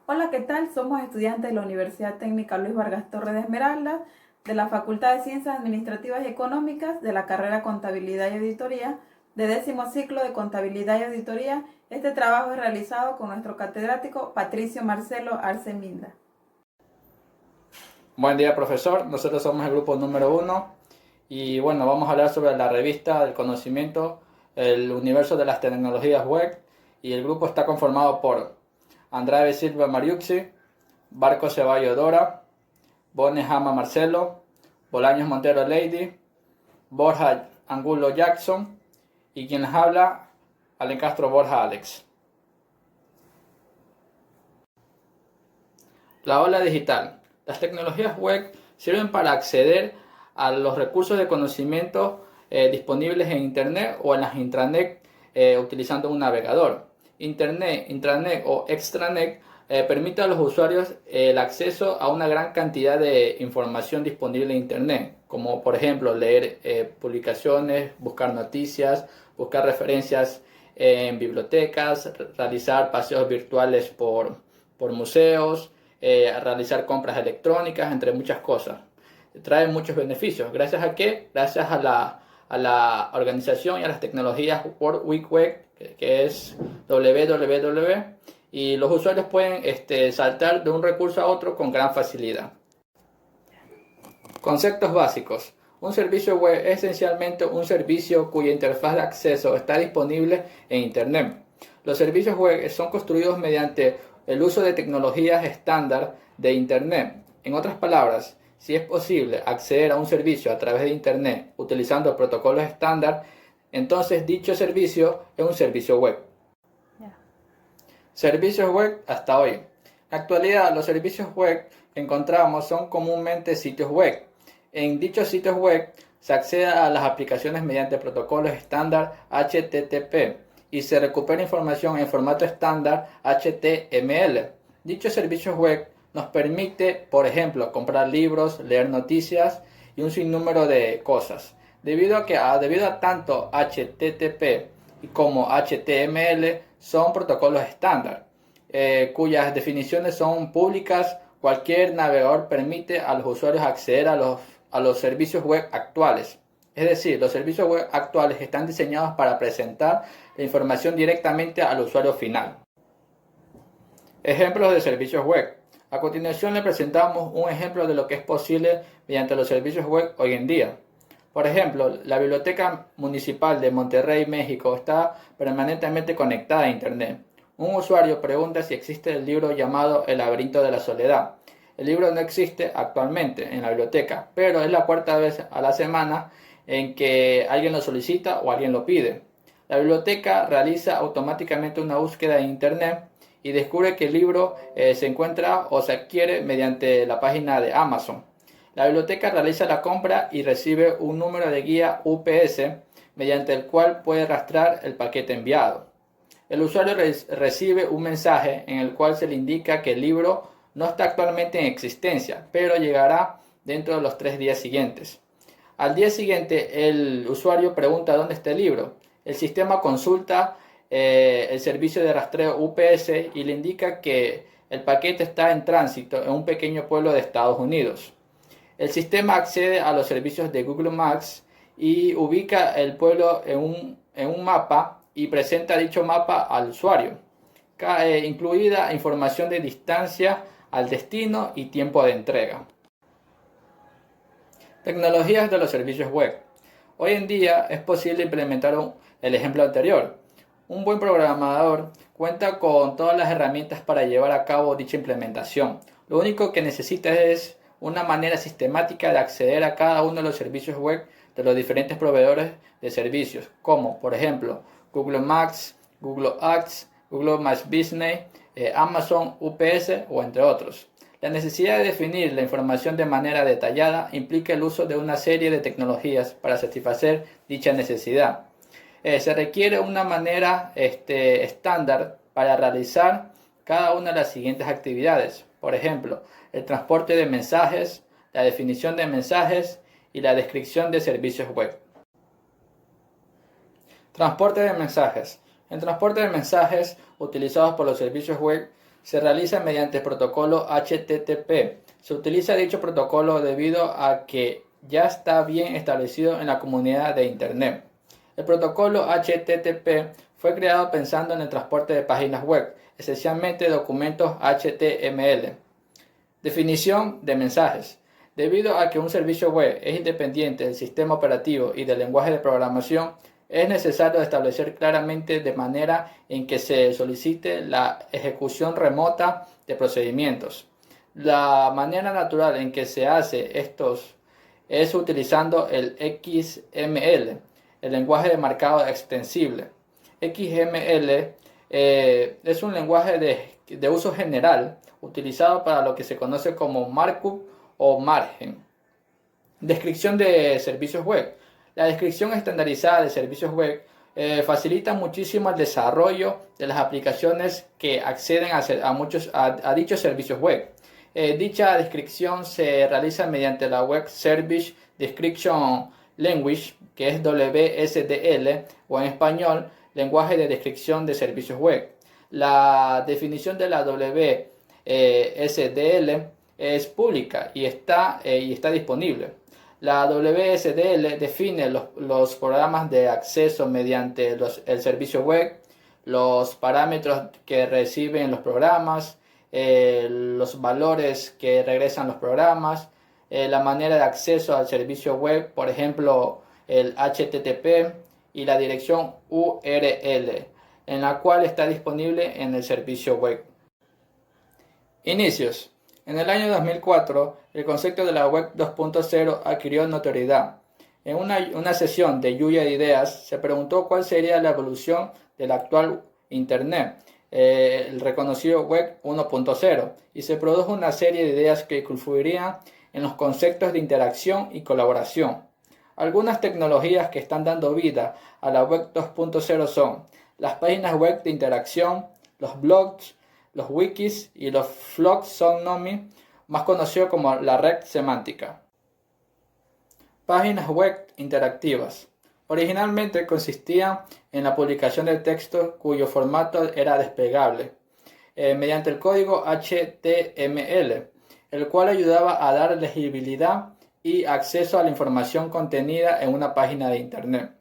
Hola, ¿qué tal? Somos estudiantes de la Universidad Técnica Luis Vargas Torres de Esmeralda, de la Facultad de Ciencias Administrativas y Económicas, de la carrera Contabilidad y Auditoría, de 10º ciclo de Contabilidad y Auditoría. Este trabajo es realizado con nuestro catedrático Patricio Marcelo Arce Minda. Buen día, profesor. Nosotros somos el grupo número 1 y bueno, vamos a hablar sobre la revista del conocimiento, el universo de las tecnologías web, y el grupo está conformado por Andrade Silva Mariucci, Barco Ceballo Dora, Bones Hama Marcelo, Bolaños Montero Lady, Borja Angulo Jackson y quien les habla, Alencastro Borja Alex. La ola digital. Las tecnologías web sirven para acceder a los recursos de conocimiento disponibles en Internet o en las intranet utilizando un navegador. Internet, intranet o extranet permite a los usuarios el acceso a una gran cantidad de información disponible en Internet, como por ejemplo leer publicaciones, buscar noticias, buscar referencias en bibliotecas, realizar paseos virtuales por museos, realizar compras electrónicas, entre muchas cosas. Trae muchos beneficios. ¿Gracias a qué? Gracias a la organización y a las tecnologías World Wide Web, que es www, y los usuarios pueden saltar de un recurso a otro con gran facilidad. Conceptos básicos. Un servicio web es esencialmente un servicio cuya interfaz de acceso está disponible en Internet. Los servicios web son construidos mediante el uso de tecnologías estándar de Internet. En otras palabras, si es posible acceder a un servicio a través de Internet utilizando protocolos estándar, entonces dicho servicio es un servicio web. Servicios web hasta hoy. En la actualidad, los servicios web que encontramos son comúnmente sitios web. En dichos sitios web se accede a las aplicaciones mediante protocolos estándar HTTP y se recupera información en formato estándar HTML. Dichos servicios web nos permite, por ejemplo, comprar libros, leer noticias y un sinnúmero de cosas. Debido a tanto HTTP como HTML son protocolos estándar, cuyas definiciones son públicas. Cualquier navegador permite a los usuarios acceder a los servicios web actuales. Es decir, los servicios web actuales están diseñados para presentar la información directamente al usuario final. Ejemplos de servicios web. A continuación le presentamos un ejemplo de lo que es posible mediante los servicios web hoy en día. Por ejemplo, la Biblioteca Municipal de Monterrey, México, está permanentemente conectada a Internet. Un usuario pregunta si existe el libro llamado El laberinto de la soledad. El libro no existe actualmente en la biblioteca, pero es la cuarta vez a la semana en que alguien lo solicita o alguien lo pide. La biblioteca realiza automáticamente una búsqueda en Internet y descubre que el libro se encuentra o se adquiere mediante la página de Amazon. La biblioteca realiza la compra y recibe un número de guía UPS mediante el cual puede rastrear el paquete enviado. El usuario recibe un mensaje en el cual se le indica que el libro no está actualmente en existencia, pero llegará dentro de los 3 días siguientes. Al día siguiente, el usuario pregunta dónde está el libro. El sistema consulta el servicio de rastreo UPS y le indica que el paquete está en tránsito en un pequeño pueblo de Estados Unidos. El sistema accede a los servicios de Google Maps y ubica el pueblo en un mapa y presenta dicho mapa al usuario, incluida información de distancia al destino y tiempo de entrega. Tecnologías de los servicios web. Hoy en día es posible implementar el ejemplo anterior. Un buen programador cuenta con todas las herramientas para llevar a cabo dicha implementación. Lo único que necesita es una manera sistemática de acceder a cada uno de los servicios web de los diferentes proveedores de servicios, como por ejemplo Google Maps, Google Ads, Google My Business, Amazon, UPS o entre otros. La necesidad de definir la información de manera detallada implica el uso de una serie de tecnologías para satisfacer dicha necesidad. Se requiere una manera estándar para realizar cada una de las siguientes actividades. Por ejemplo, el transporte de mensajes, la definición de mensajes y la descripción de servicios web. Transporte de mensajes. El transporte de mensajes utilizados por los servicios web se realiza mediante el protocolo HTTP. Se utiliza dicho protocolo debido a que ya está bien establecido en la comunidad de Internet. El protocolo HTTP fue creado pensando en el transporte de páginas web, esencialmente documentos HTML. Definición de mensajes. Debido a que un servicio web es independiente del sistema operativo y del lenguaje de programación, es necesario establecer claramente de manera en que se solicite la ejecución remota de procedimientos. La manera natural en que se hace esto es utilizando el XML, el lenguaje de marcado extensible. XML es un lenguaje de uso general utilizado para lo que se conoce como markup o margen. Descripción de servicios web. La descripción estandarizada de servicios web facilita muchísimo el desarrollo de las aplicaciones que acceden a dichos servicios web. Dicha descripción se realiza mediante la Web Service Description Language, que es WSDL, o en español, lenguaje de descripción de servicios web. La definición de la WSDL es pública y está disponible. La WSDL define los programas de acceso mediante el servicio web, los parámetros que reciben los programas, los valores que regresan los programas, la manera de acceso al servicio web, por ejemplo, el HTTP y la dirección URL, en la cual está disponible en el servicio web. Inicios. En el año 2004, el concepto de la Web 2.0 adquirió notoriedad. En una sesión de lluvia de ideas, se preguntó cuál sería la evolución del actual Internet, el reconocido Web 1.0, y se produjo una serie de ideas que confluirían en los conceptos de interacción y colaboración. Algunas tecnologías que están dando vida a la Web 2.0 son las páginas web de interacción, los blogs, los wikis y los Floxonomy, más conocido como la red semántica. Páginas web interactivas. Originalmente consistían en la publicación de texto cuyo formato era desplegable mediante el código HTML, el cual ayudaba a dar legibilidad y acceso a la información contenida en una página de Internet.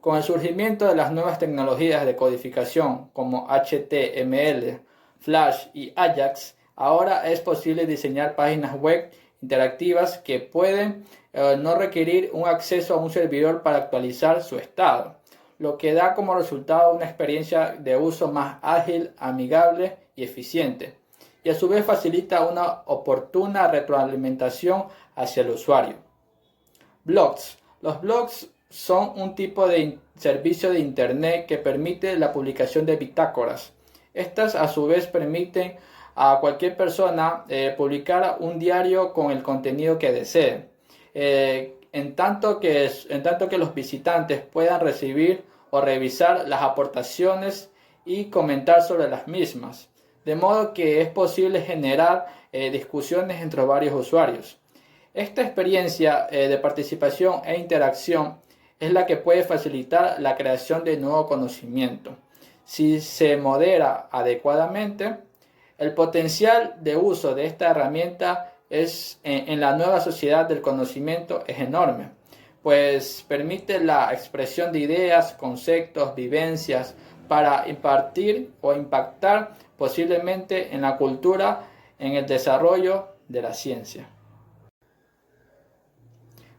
Con el surgimiento de las nuevas tecnologías de codificación como HTML, Flash y Ajax, ahora es posible diseñar páginas web interactivas que pueden no requerir un acceso a un servidor para actualizar su estado, lo que da como resultado una experiencia de uso más ágil, amigable y eficiente, y a su vez facilita una oportuna retroalimentación hacia el usuario. Blogs. Los blogs son un tipo de servicio de Internet que permite la publicación de bitácoras. Estas a su vez permiten a cualquier persona publicar un diario con el contenido que desee, en tanto que los visitantes puedan recibir o revisar las aportaciones y comentar sobre las mismas, de modo que es posible generar discusiones entre varios usuarios. Esta experiencia de participación e interacción es la que puede facilitar la creación de nuevo conocimiento. Si se modera adecuadamente, el potencial de uso de esta herramienta en la nueva sociedad del conocimiento es enorme, pues permite la expresión de ideas, conceptos, vivencias para impartir o impactar posiblemente en la cultura, en el desarrollo de la ciencia.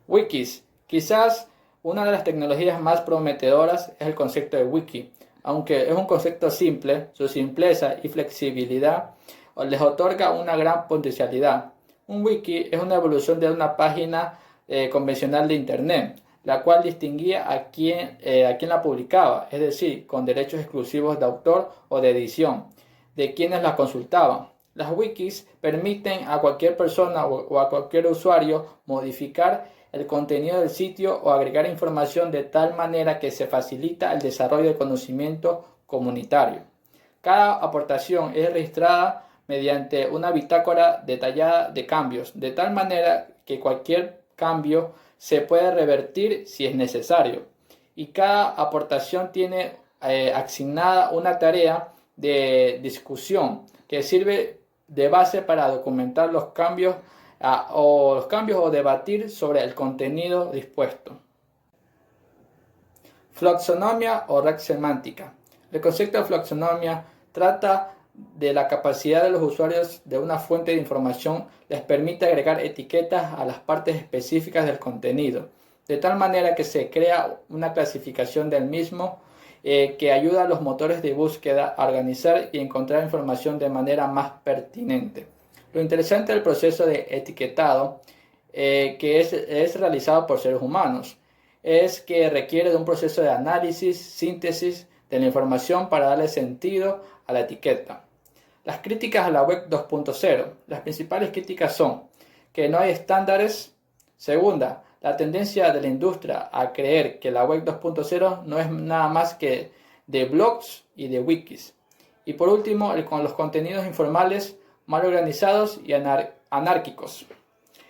Wikis. Quizás una de las tecnologías más prometedoras es el concepto de wiki. Aunque es un concepto simple, su simpleza y flexibilidad les otorga una gran potencialidad. Un wiki es una evolución de una página convencional de Internet, la cual distinguía a quien la publicaba, es decir, con derechos exclusivos de autor o de edición, de quienes la consultaban. Las wikis permiten a cualquier persona o a cualquier usuario modificar el contenido del sitio o agregar información de tal manera que se facilita el desarrollo del conocimiento comunitario. Cada aportación es registrada mediante una bitácora detallada de cambios, de tal manera que cualquier cambio se puede revertir si es necesario. Y cada aportación tiene asignada una tarea de discusión que sirve de base para documentar los cambios o debatir sobre el contenido dispuesto. Floxonomía o red semántica. El concepto de floxonomía trata de la capacidad de los usuarios de una fuente de información les permite agregar etiquetas a las partes específicas del contenido, de tal manera que se crea una clasificación del mismo que ayuda a los motores de búsqueda a organizar y encontrar información de manera más pertinente. Lo interesante del proceso de etiquetado, que es realizado por seres humanos, es que requiere de un proceso de análisis, síntesis de la información para darle sentido a la etiqueta. Las críticas a la web 2.0. Las principales críticas son que no hay estándares. Segunda, la tendencia de la industria a creer que la web 2.0 no es nada más que de blogs y de wikis. Y por último, con los contenidos informales mal organizados y anárquicos.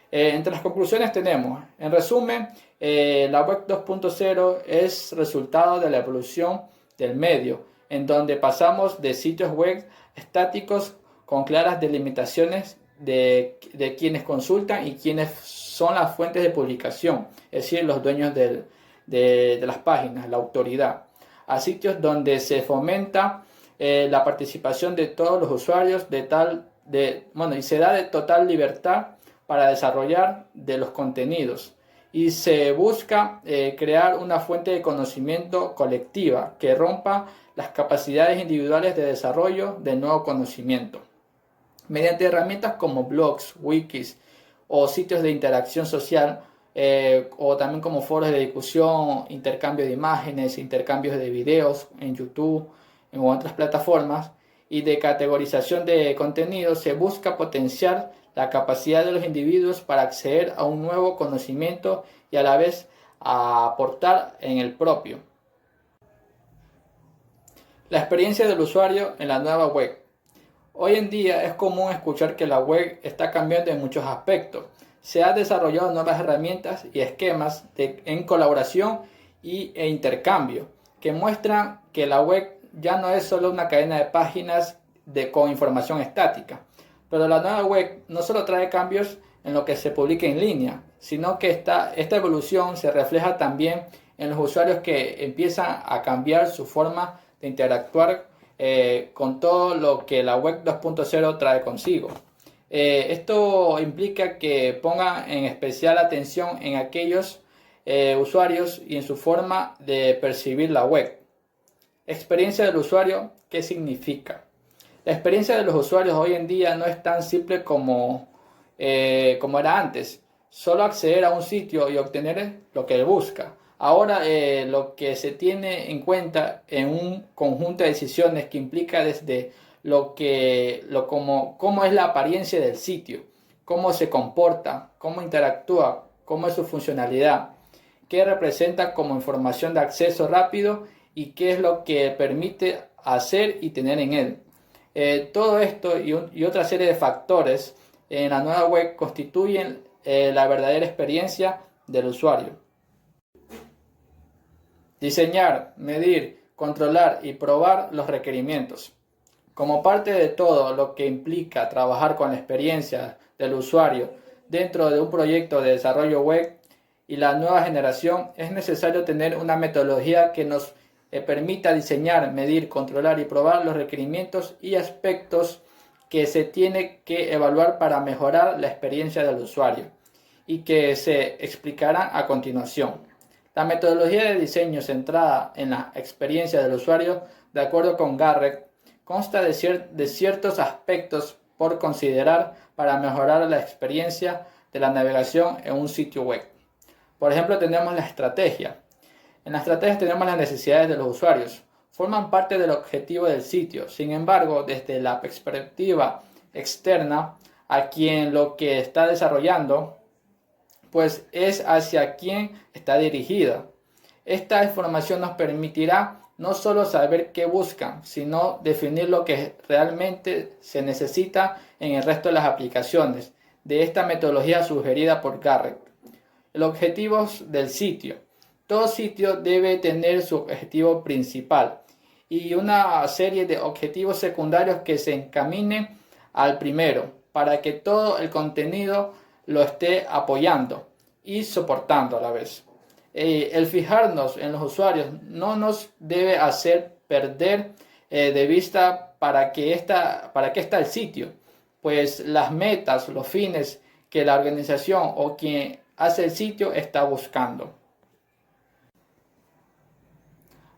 Entre las conclusiones tenemos, en resumen, la web 2.0 es resultado de la evolución del medio, en donde pasamos de sitios web estáticos con claras delimitaciones de quienes consultan y quienes son las fuentes de publicación, es decir, los dueños de las páginas, la autoridad, a sitios donde se fomenta la participación de todos los usuarios y se da de total libertad para desarrollar de los contenidos y se busca crear una fuente de conocimiento colectiva que rompa las capacidades individuales de desarrollo del nuevo conocimiento. Mediante herramientas como blogs, wikis o sitios de interacción social o también como foros de discusión, intercambio de imágenes, intercambios de videos en YouTube o otras plataformas y de categorización de contenido, se busca potenciar la capacidad de los individuos para acceder a un nuevo conocimiento y a la vez a aportar en el propio. La experiencia del usuario en la nueva web. Hoy en día es común escuchar que la web está cambiando en muchos aspectos. Se han desarrollado nuevas herramientas y esquemas en colaboración e intercambio que muestran que la web ya no es solo una cadena de páginas con información estática. Pero la nueva web no solo trae cambios en lo que se publica en línea, sino que esta evolución se refleja también en los usuarios que empiezan a cambiar su forma de interactuar con todo lo que la web 2.0 trae consigo. Esto implica que pongan en especial atención en aquellos usuarios y en su forma de percibir la web. Experiencia del usuario, ¿qué significa? La experiencia de los usuarios hoy en día no es tan simple como era antes. Solo acceder a un sitio y obtener lo que busca. Ahora lo que se tiene en cuenta en un conjunto de decisiones que implica desde cómo es la apariencia del sitio, cómo se comporta, cómo interactúa, cómo es su funcionalidad, qué representa como información de acceso rápido y qué es lo que permite hacer y tener en él. Todo esto y otra serie de factores en la nueva web constituyen la verdadera experiencia del usuario. Diseñar, medir, controlar y probar los requerimientos. Como parte de todo lo que implica trabajar con la experiencia del usuario dentro de un proyecto de desarrollo web y la nueva generación, es necesario tener una metodología que nos permita diseñar, medir, controlar y probar los requerimientos y aspectos que se tiene que evaluar para mejorar la experiencia del usuario y que se explicarán a continuación. La metodología de diseño centrada en la experiencia del usuario, de acuerdo con Garrett, consta de ciertos aspectos por considerar para mejorar la experiencia de la navegación en un sitio web. Por ejemplo, tenemos la estrategia. En la estrategia tenemos las necesidades de los usuarios. Forman parte del objetivo del sitio. Sin embargo, desde la perspectiva externa a quien lo que está desarrollando, pues es hacia quien está dirigida. Esta información nos permitirá no solo saber qué buscan, sino definir lo que realmente se necesita en el resto de las aplicaciones de esta metodología sugerida por Garrett. Los objetivos del sitio. Todo sitio debe tener su objetivo principal y una serie de objetivos secundarios que se encaminen al primero, para que todo el contenido lo esté apoyando y soportando a la vez. El fijarnos en los usuarios no nos debe hacer perder de vista para qué está el sitio, pues las metas, los fines que la organización o quien hace el sitio está buscando.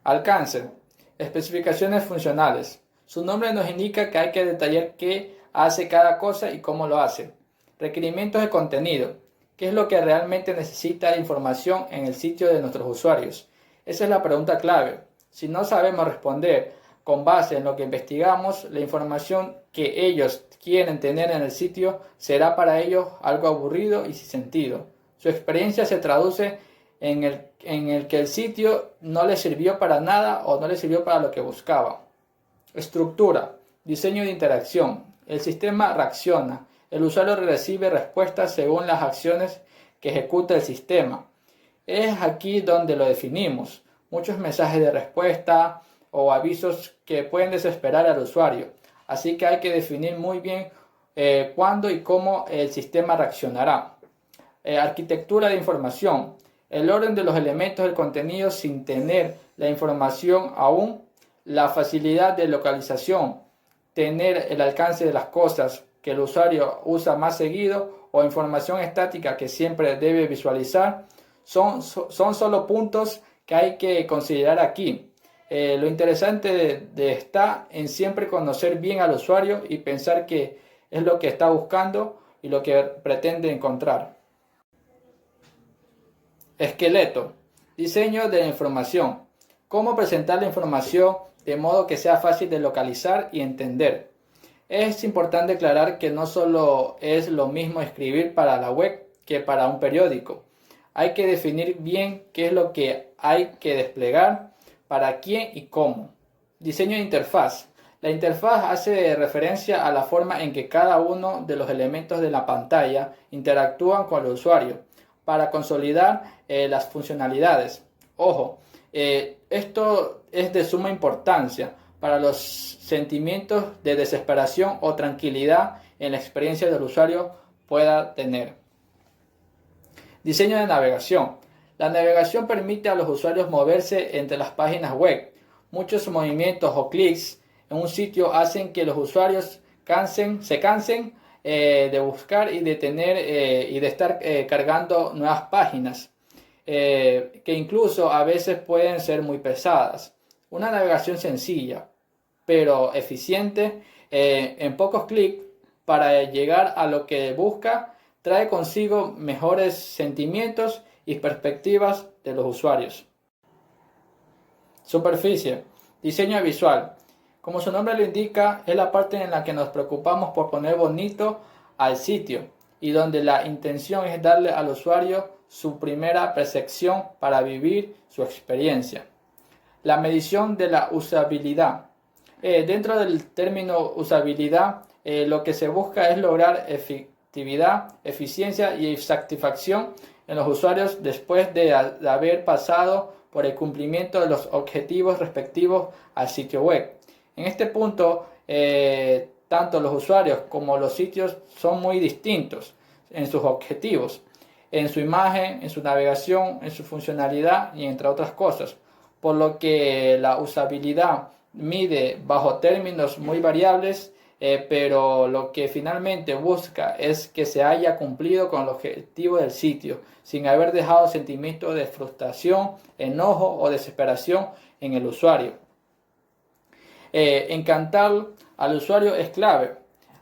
Alcance. Especificaciones funcionales. Su nombre nos indica que hay que detallar qué hace cada cosa y cómo lo hace. Requerimientos de contenido. ¿Qué es lo que realmente necesita de información en el sitio de nuestros usuarios? Esa es la pregunta clave. Si no sabemos responder con base en lo que investigamos, la información que ellos quieren tener en el sitio será para ellos algo aburrido y sin sentido. Su experiencia se traduce en el que el sitio no les sirvió para nada o no les sirvió para lo que buscaba. Estructura. Diseño de interacción. El sistema reacciona. El usuario recibe respuestas según las acciones que ejecuta el sistema. Es aquí donde lo definimos. Muchos mensajes de respuesta o avisos que pueden desesperar al usuario. Así que hay que definir muy bien cuándo y cómo el sistema reaccionará. Arquitectura de información. El orden de los elementos del contenido sin tener la información aún. La facilidad de localización. Tener el alcance de las cosas que el usuario usa más seguido o información estática que siempre debe visualizar. Son solo puntos que hay que considerar aquí. Lo interesante está en siempre conocer bien al usuario y pensar que es lo que está buscando y lo que pretende encontrar. Esqueleto. Diseño de la información. Cómo presentar la información de modo que sea fácil de localizar y entender. Es importante aclarar que no solo es lo mismo escribir para la web que para un periódico. Hay que definir bien qué es lo que hay que desplegar, para quién y cómo. Diseño de interfaz. La interfaz hace referencia a la forma en que cada uno de los elementos de la pantalla interactúan con el usuario para consolidar las funcionalidades. Ojo, esto es de suma importancia para los sentimientos de desesperación o tranquilidad en la experiencia del usuario pueda tener. Diseño de navegación. La navegación permite a los usuarios moverse entre las páginas web. Muchos movimientos o clics en un sitio hacen que los usuarios se cansen de buscar y de estar cargando nuevas páginas, que incluso a veces pueden ser muy pesadas. Una navegación sencilla, pero eficiente, en pocos clics para llegar a lo que busca, trae consigo mejores sentimientos y perspectivas de los usuarios. Superficie. Diseño visual. Como su nombre lo indica, es la parte en la que nos preocupamos por poner bonito al sitio y donde la intención es darle al usuario su primera percepción para vivir su experiencia. La medición de la usabilidad. Dentro del término usabilidad, lo que se busca es lograr efectividad, eficiencia y satisfacción en los usuarios después de haber pasado por el cumplimiento de los objetivos respectivos al sitio web. En este punto, tanto los usuarios como los sitios son muy distintos en sus objetivos, en su imagen, en su navegación, en su funcionalidad y entre otras cosas, por lo que la usabilidad mide bajo términos muy variables, pero lo que finalmente busca es que se haya cumplido con el objetivo del sitio, sin haber dejado sentimientos de frustración, enojo o desesperación en el usuario. Encantar al usuario es clave.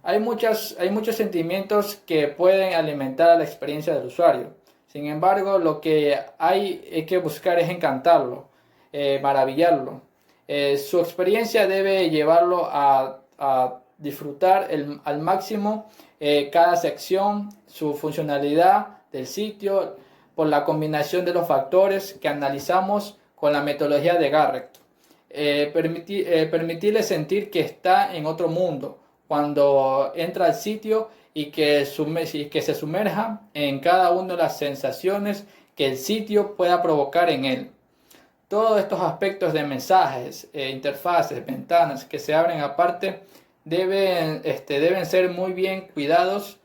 Hay muchos sentimientos que pueden alimentar la experiencia del usuario. Sin embargo, lo que hay que buscar es encantarlo, maravillarlo. Su experiencia debe llevarlo a disfrutar al máximo cada sección, su funcionalidad del sitio, por la combinación de los factores que analizamos con la metodología de Garrett. Permitirle sentir que está en otro mundo cuando entra al sitio y que se sumerja en cada una de las sensaciones que el sitio pueda provocar en él. Todos estos aspectos de mensajes, interfaces, ventanas que se abren aparte deben ser muy bien cuidados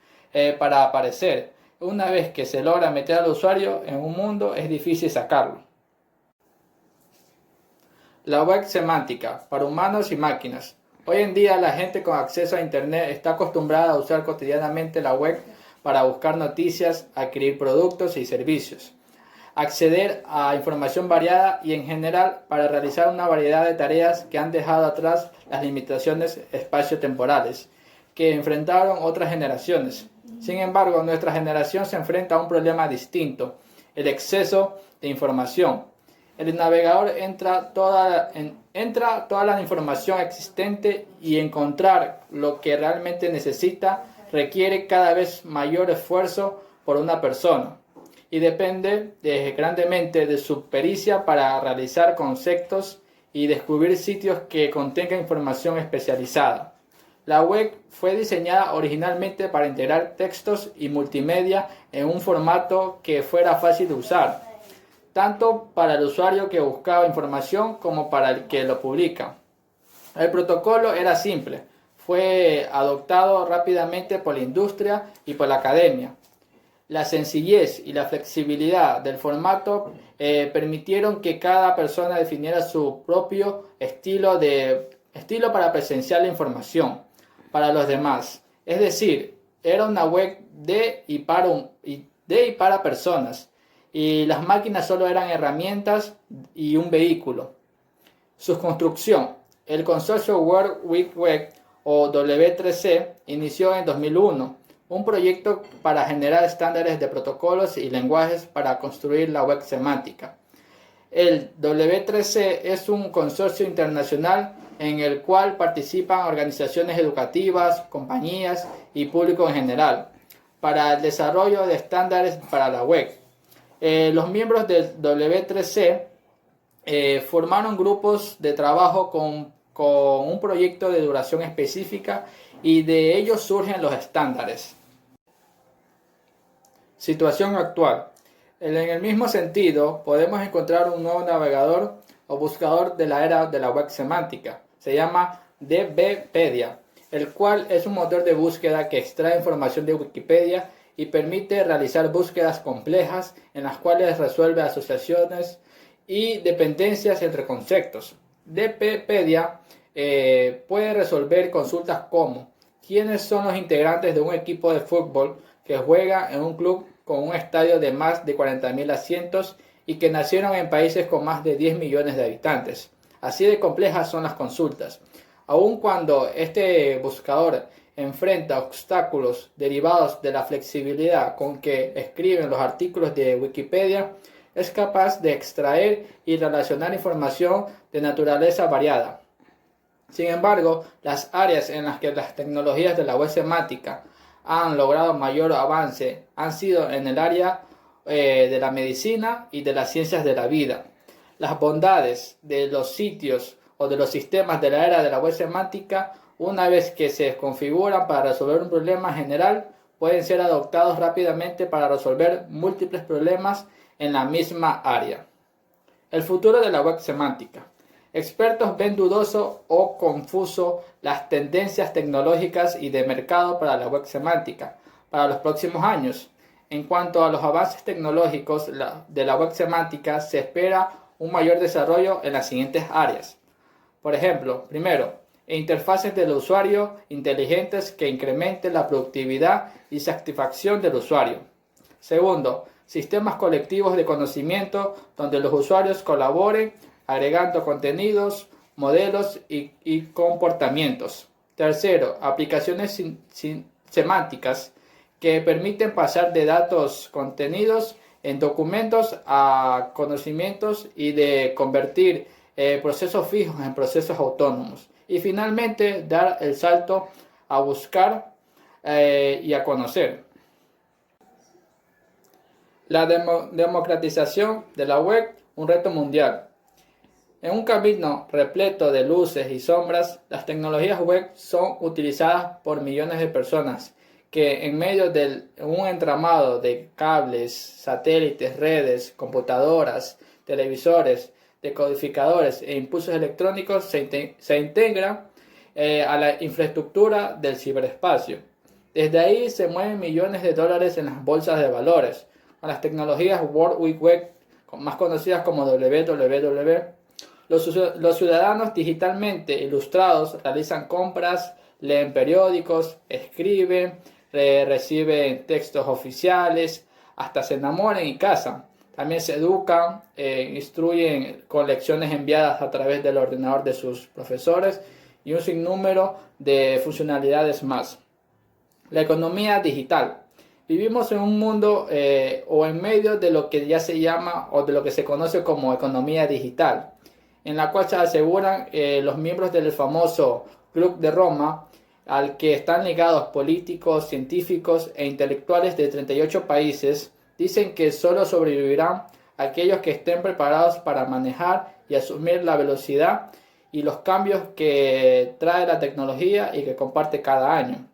para aparecer. Una vez que se logra meter al usuario en un mundo, es difícil sacarlo. La web semántica para humanos y máquinas. Hoy en día la gente con acceso a Internet está acostumbrada a usar cotidianamente la web para buscar noticias, adquirir productos y servicios, acceder a información variada y en general para realizar una variedad de tareas que han dejado atrás las limitaciones espaciotemporales que enfrentaron otras generaciones. Sin embargo, nuestra generación se enfrenta a un problema distinto: el exceso de información. El navegador entra toda la información existente y encontrar lo que realmente necesita requiere cada vez mayor esfuerzo por una persona y depende grandemente de su pericia para realizar conceptos y descubrir sitios que contengan información especializada. La web fue diseñada originalmente para integrar textos y multimedia en un formato que fuera fácil de usar, tanto para el usuario que buscaba información como para el que lo publica. El protocolo era simple, fue adoptado rápidamente por la industria y por la academia. La sencillez y la flexibilidad del formato permitieron que cada persona definiera su propio estilo para presenciar la información para los demás. Es decir, era una web de y para personas, y las máquinas solo eran herramientas y un vehículo. Su construcción. El consorcio World Wide Web o W3C inició en 2001, un proyecto para generar estándares de protocolos y lenguajes para construir la web semántica. El W3C es un consorcio internacional en el cual participan organizaciones educativas, compañías y público en general para el desarrollo de estándares para la web. Los miembros del W3C formaron grupos de trabajo con un proyecto de duración específica y de ellos surgen los estándares. Situación actual. En el mismo sentido, podemos encontrar un nuevo navegador o buscador de la era de la web semántica. Se llama DBpedia, el cual es un motor de búsqueda que extrae información de Wikipedia y permite realizar búsquedas complejas en las cuales resuelve asociaciones y dependencias entre conceptos. DBpedia puede resolver consultas como: ¿quiénes son los integrantes de un equipo de fútbol que juega en un club con un estadio de más de 40.000 asientos y que nacieron en países con más de 10 millones de habitantes? Así de complejas son las consultas. Aun cuando este buscador enfrenta obstáculos derivados de la flexibilidad con que escriben los artículos de Wikipedia, es capaz de extraer y relacionar información de naturaleza variada. Sin embargo, las áreas en las que las tecnologías de la web semántica han logrado mayor avance han sido en el área de la medicina y de las ciencias de la vida. Las bondades de los sitios o de los sistemas de la era de la web semántica, una vez que se configuran para resolver un problema general, pueden ser adoptados rápidamente para resolver múltiples problemas en la misma área. El futuro de la web semántica. Expertos ven dudoso o confuso las tendencias tecnológicas y de mercado para la web semántica para los próximos años. En cuanto a los avances tecnológicos de la web semántica, se espera un mayor desarrollo en las siguientes áreas. Por ejemplo, primero, interfaces del usuario inteligentes que incrementen la productividad y satisfacción del usuario. Segundo, sistemas colectivos de conocimiento donde los usuarios colaboren agregando contenidos, modelos y comportamientos. Tercero, aplicaciones semánticas que permiten pasar de datos contenidos en documentos a conocimientos y de convertir procesos fijos en procesos autónomos. Y finalmente, dar el salto a buscar y a conocer. La democratización de la web, un reto mundial. En un camino repleto de luces y sombras, las tecnologías web son utilizadas por millones de personas que en medio de un entramado de cables, satélites, redes, computadoras, televisores, decodificadores e impulsos electrónicos se integran a la infraestructura del ciberespacio. Desde ahí se mueven millones de dólares en las bolsas de valores. Con las tecnologías World Wide Web, más conocidas como WWW, los ciudadanos digitalmente ilustrados realizan compras, leen periódicos, escriben, reciben textos oficiales, hasta se enamoran y casan. También se educan, instruyen con lecciones enviadas a través del ordenador de sus profesores y un sinnúmero de funcionalidades más. La economía digital. Vivimos en un mundo o en medio de lo que ya se llama o de lo que se conoce como economía digital, en la cual se aseguran los miembros del famoso Club de Roma, al que están ligados políticos, científicos e intelectuales de 38 países, dicen que solo sobrevivirán aquellos que estén preparados para manejar y asumir la velocidad y los cambios que trae la tecnología y que comparte cada año.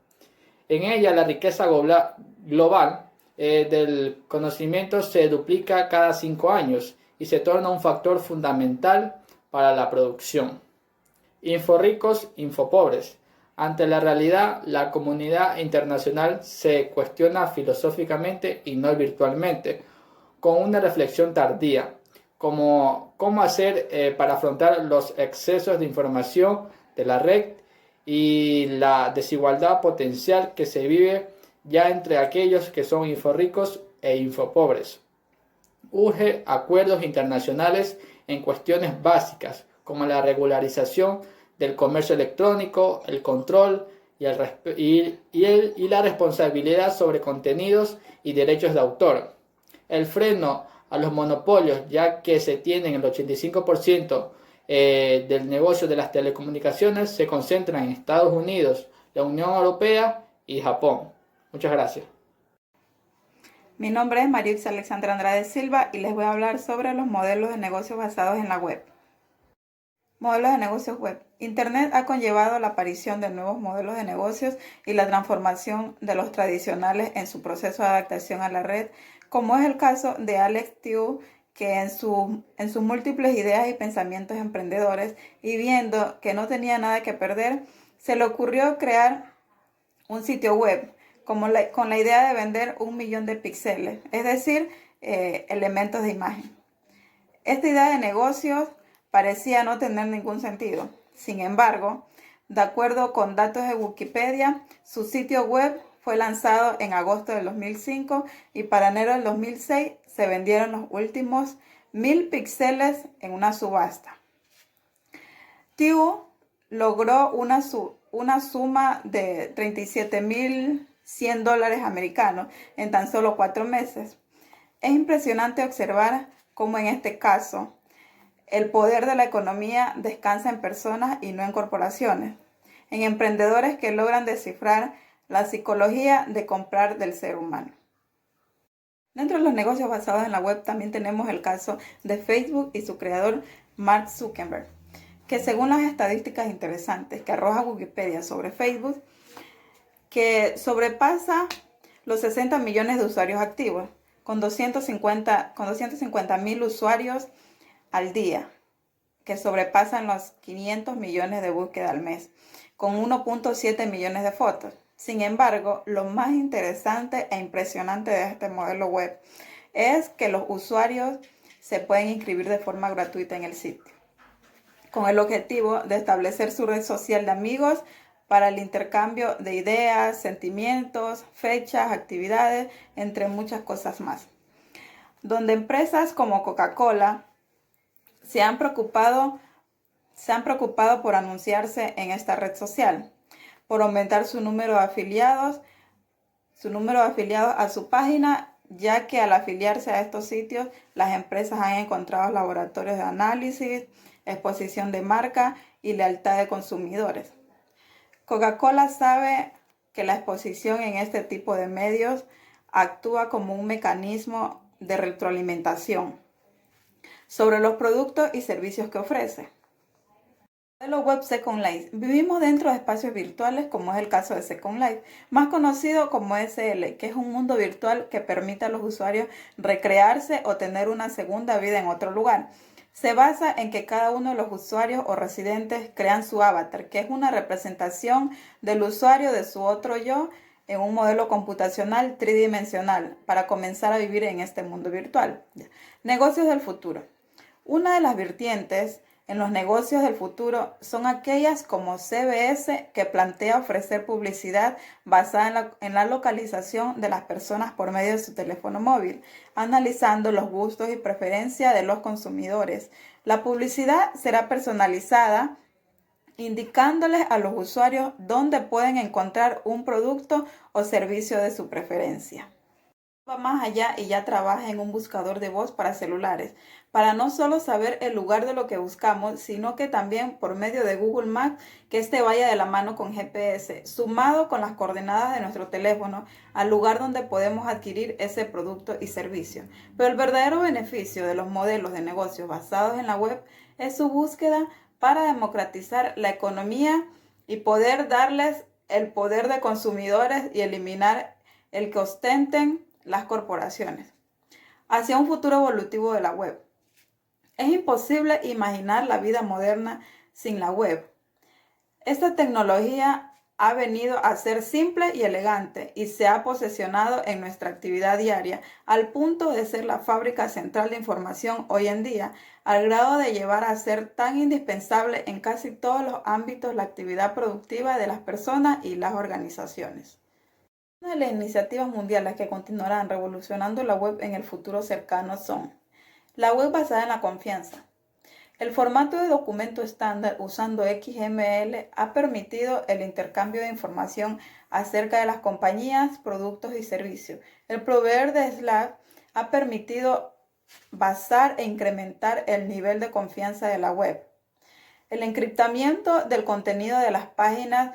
En ella la riqueza global del conocimiento se duplica cada 5 años y se torna un factor fundamental para la producción. Inforricos, infopobres. Ante la realidad, la comunidad internacional se cuestiona filosóficamente y no virtualmente, con una reflexión tardía, como cómo hacer para afrontar los excesos de información de la red y la desigualdad potencial que se vive ya entre aquellos que son inforricos e infopobres. Urge acuerdos internacionales en cuestiones básicas como la regularización del comercio electrónico, el control y la responsabilidad sobre contenidos y derechos de autor. El freno a los monopolios, ya que se tienen el 85% del negocio de las telecomunicaciones, se concentra en Estados Unidos, la Unión Europea y Japón. Muchas gracias. Mi nombre es Mariux Alexandra Andrade Silva y les voy a hablar sobre los modelos de negocios basados en la web. Modelos de negocios web. Internet ha conllevado la aparición de nuevos modelos de negocios y la transformación de los tradicionales en su proceso de adaptación a la red, como es el caso de Alex Tew, que en sus múltiples ideas y pensamientos emprendedores, y viendo que no tenía nada que perder, se le ocurrió crear un sitio web con la idea de vender 1 millón de píxeles, es decir, elementos de imagen. Esta idea de negocios parecía no tener ningún sentido. Sin embargo, de acuerdo con datos de Wikipedia, su sitio web fue lanzado en agosto del 2005 y para enero del 2006 se vendieron los últimos 1000 píxeles en una subasta. Tew logró una suma de $37.100 americanos en tan solo 4 meses. Es impresionante observar cómo en este caso el poder de la economía descansa en personas y no en corporaciones, en emprendedores que logran descifrar la psicología de comprar del ser humano. Dentro de los negocios basados en la web también tenemos el caso de Facebook y su creador Mark Zuckerberg, que según las estadísticas interesantes que arroja Wikipedia sobre Facebook, que sobrepasa los 60 millones de usuarios activos, con 250.000 usuarios al día, que sobrepasan los 500 millones de búsquedas al mes, con 1.7 millones de fotos. Sin embargo, lo más interesante e impresionante de este modelo web es que los usuarios se pueden inscribir de forma gratuita en el sitio, con el objetivo de establecer su red social de amigos para el intercambio de ideas, sentimientos, fechas, actividades, entre muchas cosas más. Donde empresas como Coca-Cola se han preocupado por anunciarse en esta red social, por aumentar su número de afiliados a su página, ya que al afiliarse a estos sitios, las empresas han encontrado laboratorios de análisis, exposición de marca y lealtad de consumidores. Coca-Cola sabe que la exposición en este tipo de medios actúa como un mecanismo de retroalimentación sobre los productos y servicios que ofrece. Modelo web Second Life. Vivimos dentro de espacios virtuales, como es el caso de Second Life, más conocido como SL, que es un mundo virtual que permite a los usuarios recrearse o tener una segunda vida en otro lugar. Se basa en que cada uno de los usuarios o residentes crean su avatar, que es una representación del usuario de su otro yo en un modelo computacional tridimensional para comenzar a vivir en este mundo virtual. Negocios del futuro. Una de las vertientes en los negocios del futuro son aquellas como CBS, que plantea ofrecer publicidad basada en la localización de las personas por medio de su teléfono móvil, analizando los gustos y preferencias de los consumidores. La publicidad será personalizada, indicándoles a los usuarios dónde pueden encontrar un producto o servicio de su preferencia. Va más allá y ya trabaja en un buscador de voz para celulares, para no solo saber el lugar de lo que buscamos, sino que también por medio de Google Maps, que este vaya de la mano con GPS, sumado con las coordenadas de nuestro teléfono al lugar donde podemos adquirir ese producto y servicio. Pero el verdadero beneficio de los modelos de negocios basados en la web es su búsqueda para democratizar la economía y poder darles el poder de consumidores y eliminar el que ostenten las corporaciones, hacia un futuro evolutivo de la web. Es imposible imaginar la vida moderna sin la web. Esta tecnología ha venido a ser simple y elegante y se ha posesionado en nuestra actividad diaria al punto de ser la fábrica central de información hoy en día, al grado de llevar a ser tan indispensable en casi todos los ámbitos la actividad productiva de las personas y las organizaciones. Una de las iniciativas mundiales que continuarán revolucionando la web en el futuro cercano son la web basada en la confianza. El formato de documento estándar usando XML ha permitido el intercambio de información acerca de las compañías, productos y servicios. El proveedor de Slack ha permitido basar e incrementar el nivel de confianza de la web. El encriptamiento del contenido de las páginas,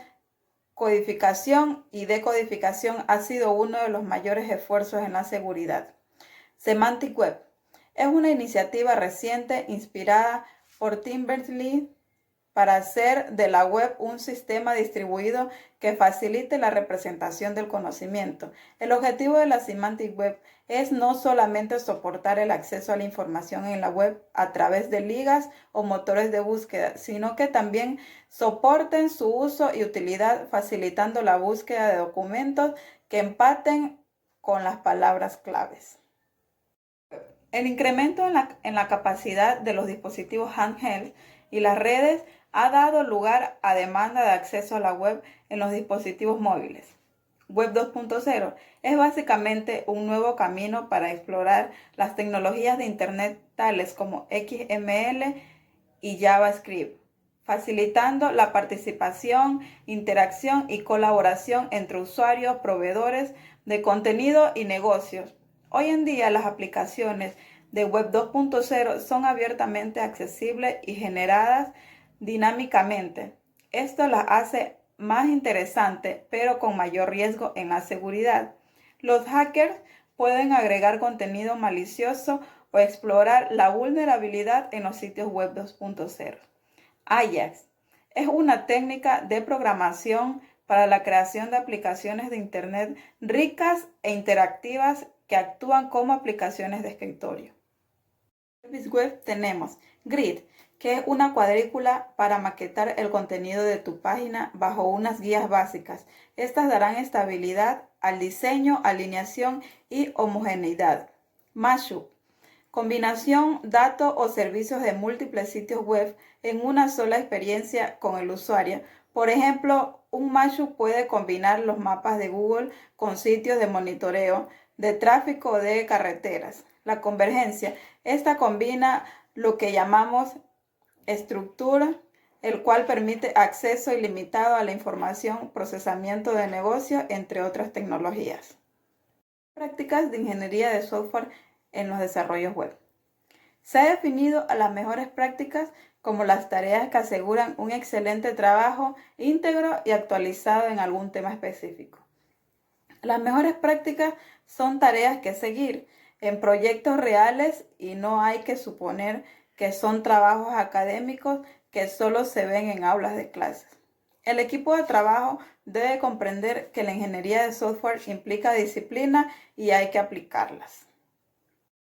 codificación y decodificación ha sido uno de los mayores esfuerzos en la seguridad. Semantic Web es una iniciativa reciente inspirada por Tim Berners-Lee para hacer de la web un sistema distribuido que facilite la representación del conocimiento. El objetivo de la Semantic Web es no solamente soportar el acceso a la información en la web a través de ligas o motores de búsqueda, sino que también soporten su uso y utilidad, facilitando la búsqueda de documentos que empaten con las palabras claves. El incremento en la capacidad de los dispositivos handheld y las redes ha dado lugar a demanda de acceso a la web en los dispositivos móviles. Web 2.0 es básicamente un nuevo camino para explorar las tecnologías de Internet tales como XML y JavaScript, facilitando la participación, interacción y colaboración entre usuarios, proveedores de contenido y negocios. Hoy en día las aplicaciones de Web 2.0 son abiertamente accesibles y generadas dinámicamente. Esto las hace más interesantes, pero con mayor riesgo en la seguridad. Los hackers pueden agregar contenido malicioso o explorar la vulnerabilidad en los sitios web 2.0. Ajax es una técnica de programación para la creación de aplicaciones de Internet ricas e interactivas que actúan como aplicaciones de escritorio. En Service Web tenemos Grid, que es una cuadrícula para maquetar el contenido de tu página bajo unas guías básicas. Estas darán estabilidad al diseño, alineación y homogeneidad. Mashup, combinación, datos o servicios de múltiples sitios web en una sola experiencia con el usuario. Por ejemplo, un mashup puede combinar los mapas de Google con sitios de monitoreo de tráfico de carreteras. La convergencia, esta combina lo que llamamos estructura, el cual permite acceso ilimitado a la información, procesamiento de negocio, entre otras tecnologías. Prácticas de ingeniería de software en los desarrollos web. Se ha definido a las mejores prácticas como las tareas que aseguran un excelente trabajo íntegro y actualizado en algún tema específico. Las mejores prácticas son tareas que seguir en proyectos reales y no hay que suponer que son trabajos académicos que solo se ven en aulas de clases. El equipo de trabajo debe comprender que la ingeniería de software implica disciplina y hay que aplicarlas.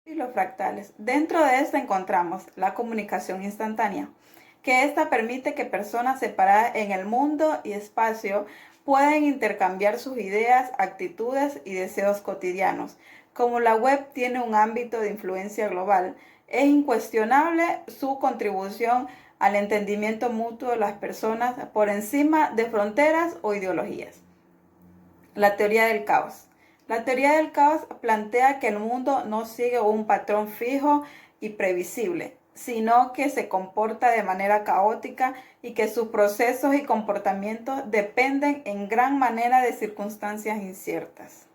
Y los fractales. Dentro de esta encontramos la comunicación instantánea, que esta permite que personas separadas en el mundo y espacio pueden intercambiar sus ideas, actitudes y deseos cotidianos. Como la web tiene un ámbito de influencia global, es incuestionable su contribución al entendimiento mutuo de las personas por encima de fronteras o ideologías. La teoría del caos. La teoría del caos plantea que el mundo no sigue un patrón fijo y previsible, sino que se comporta de manera caótica y que sus procesos y comportamientos dependen en gran manera de circunstancias inciertas.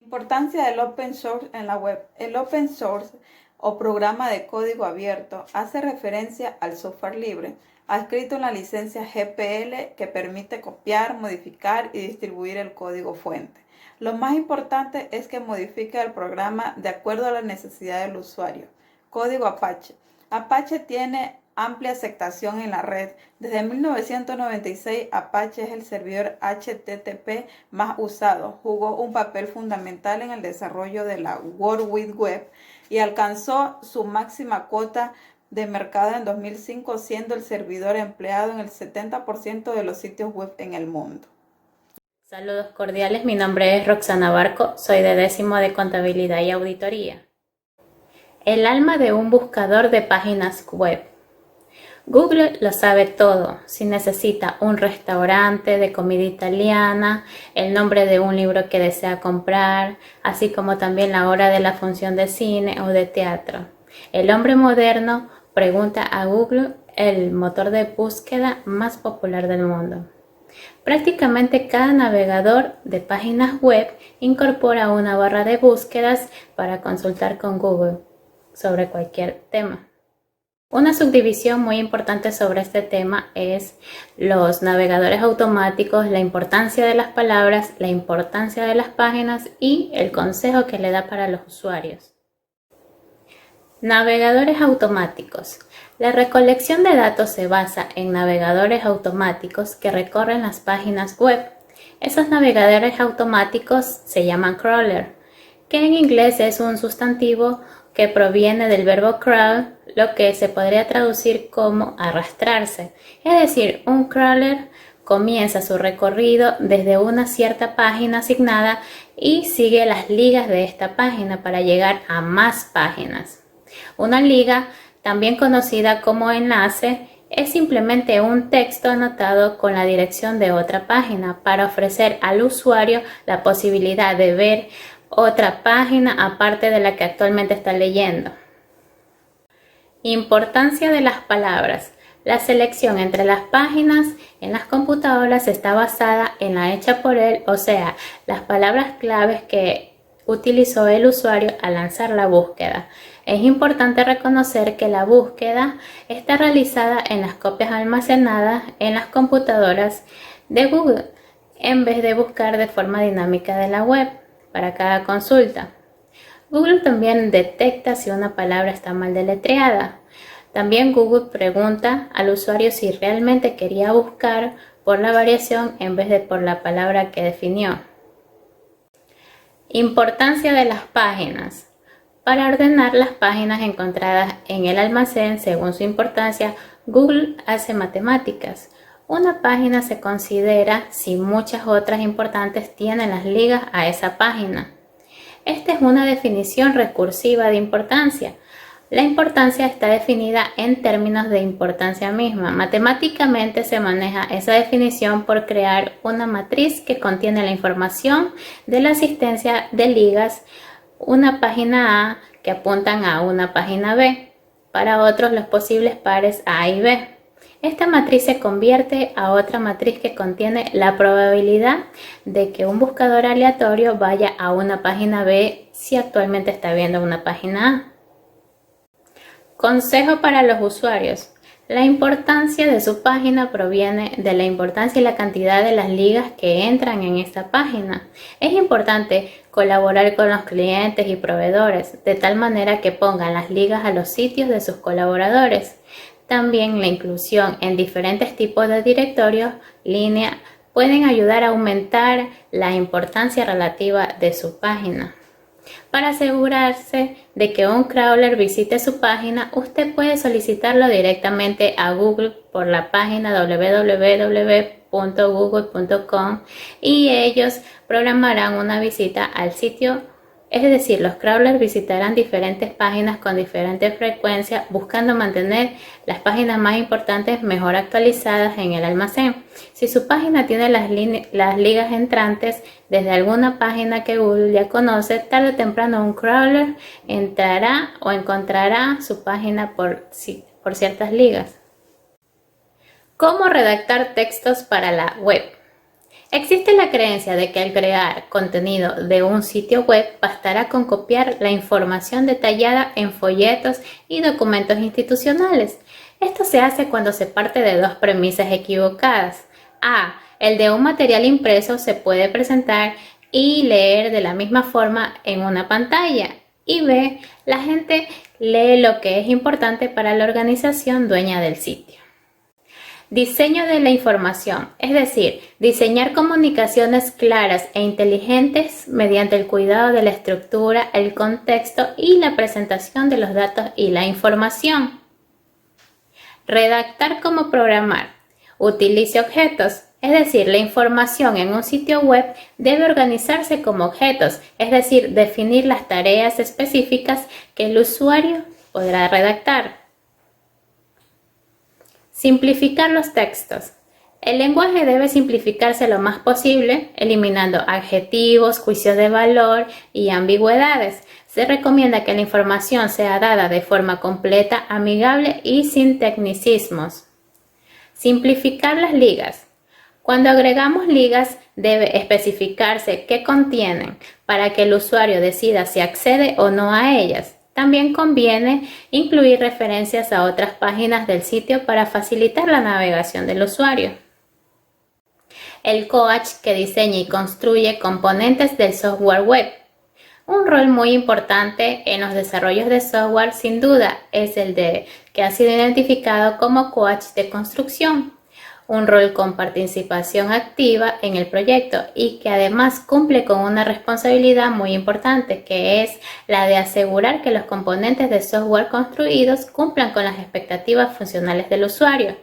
Importancia del open source en la web. El open source o programa de código abierto hace referencia al software libre, adscrito en la licencia GPL que permite copiar, modificar y distribuir el código fuente. Lo más importante es que modifica el programa de acuerdo a la necesidad del usuario. Código Apache. Apache tiene amplia aceptación en la red. Desde 1996, Apache es el servidor HTTP más usado. Jugó un papel fundamental en el desarrollo de la World Wide Web y alcanzó su máxima cuota de mercado en 2005, siendo el servidor empleado en el 70% de los sitios web en el mundo. Saludos cordiales, mi nombre es Roxana Barco, soy de 10º de Contabilidad y Auditoría. El alma de un buscador de páginas web. Google lo sabe todo. Si necesita un restaurante de comida italiana, el nombre de un libro que desea comprar, así como también la hora de la función de cine o de teatro. El hombre moderno pregunta a Google, el motor de búsqueda más popular del mundo. Prácticamente cada navegador de páginas web incorpora una barra de búsquedas para consultar con Google sobre cualquier tema. Una subdivisión muy importante sobre este tema es los navegadores automáticos, la importancia de las palabras, la importancia de las páginas y el consejo que le da para los usuarios. Navegadores automáticos. La recolección de datos se basa en navegadores automáticos que recorren las páginas web. Esos navegadores automáticos se llaman crawler, que en inglés es un sustantivo que proviene del verbo crawl, lo que se podría traducir como arrastrarse. Es decir, un crawler comienza su recorrido desde una cierta página asignada y sigue las ligas de esta página para llegar a más páginas. Una liga, también conocida como enlace, es simplemente un texto anotado con la dirección de otra página para ofrecer al usuario la posibilidad de ver otra página aparte de la que actualmente está leyendo. Importancia de las palabras. La selección entre las páginas en las computadoras está basada en la hecha por él, o sea, las palabras claves que utilizó el usuario al lanzar la búsqueda. Es importante reconocer que la búsqueda está realizada en las copias almacenadas en las computadoras de Google, en vez de buscar de forma dinámica de la web para cada consulta. Google también detecta si una palabra está mal deletreada. También Google pregunta al usuario si realmente quería buscar por la variación en vez de por la palabra que definió. Importancia de las páginas. Para ordenar las páginas encontradas en el almacén según su importancia, Google hace matemáticas. Una página se considera si muchas otras importantes tienen las ligas a esa página. Esta es una definición recursiva de importancia. La importancia está definida en términos de importancia misma. Matemáticamente se maneja esa definición por crear una matriz que contiene la información de la asistencia de ligas, una página A que apuntan a una página B, para otros los posibles pares A y B. Esta matriz se convierte a otra matriz que contiene la probabilidad de que un buscador aleatorio vaya a una página B si actualmente está viendo una página A. Consejo para los usuarios. La importancia de su página proviene de la importancia y la cantidad de las ligas que entran en esta página. Es importante colaborar con los clientes y proveedores, de tal manera que pongan las ligas a los sitios de sus colaboradores. También la inclusión en diferentes tipos de directorios línea pueden ayudar a aumentar la importancia relativa de su página. Para asegurarse de que un crawler visite su página, usted puede solicitarlo directamente a Google por la página www.google.com y ellos programarán una visita al sitio. Es decir, los crawlers visitarán diferentes páginas con diferentes frecuencias, buscando mantener las páginas más importantes mejor actualizadas en el almacén. Si su página tiene las ligas entrantes desde alguna página que Google ya conoce, tarde o temprano un crawler entrará o encontrará su página por ciertas ligas. ¿Cómo redactar textos para la web? Existe la creencia de que al crear contenido de un sitio web bastará con copiar la información detallada en folletos y documentos institucionales. Esto se hace cuando se parte de dos premisas equivocadas. A. El de un material impreso se puede presentar y leer de la misma forma en una pantalla. Y B. La gente lee lo que es importante para la organización dueña del sitio. Diseño de la información, es decir, diseñar comunicaciones claras e inteligentes mediante el cuidado de la estructura, el contexto y la presentación de los datos y la información. Redactar como programar. Utilice objetos, es decir, la información en un sitio web debe organizarse como objetos, es decir, definir las tareas específicas que el usuario podrá redactar. Simplificar los textos. El lenguaje debe simplificarse lo más posible, eliminando adjetivos, juicios de valor y ambigüedades. Se recomienda que la información sea dada de forma completa, amigable y sin tecnicismos. Simplificar las ligas. Cuando agregamos ligas, debe especificarse qué contienen para que el usuario decida si accede o no a ellas. También conviene incluir referencias a otras páginas del sitio para facilitar la navegación del usuario. El coach que diseña y construye componentes del software web. Un rol muy importante en los desarrollos de software sin duda es el de que ha sido identificado como coach de construcción. Un rol con participación activa en el proyecto y que además cumple con una responsabilidad muy importante, que es la de asegurar que los componentes de software construidos cumplan con las expectativas funcionales del usuario,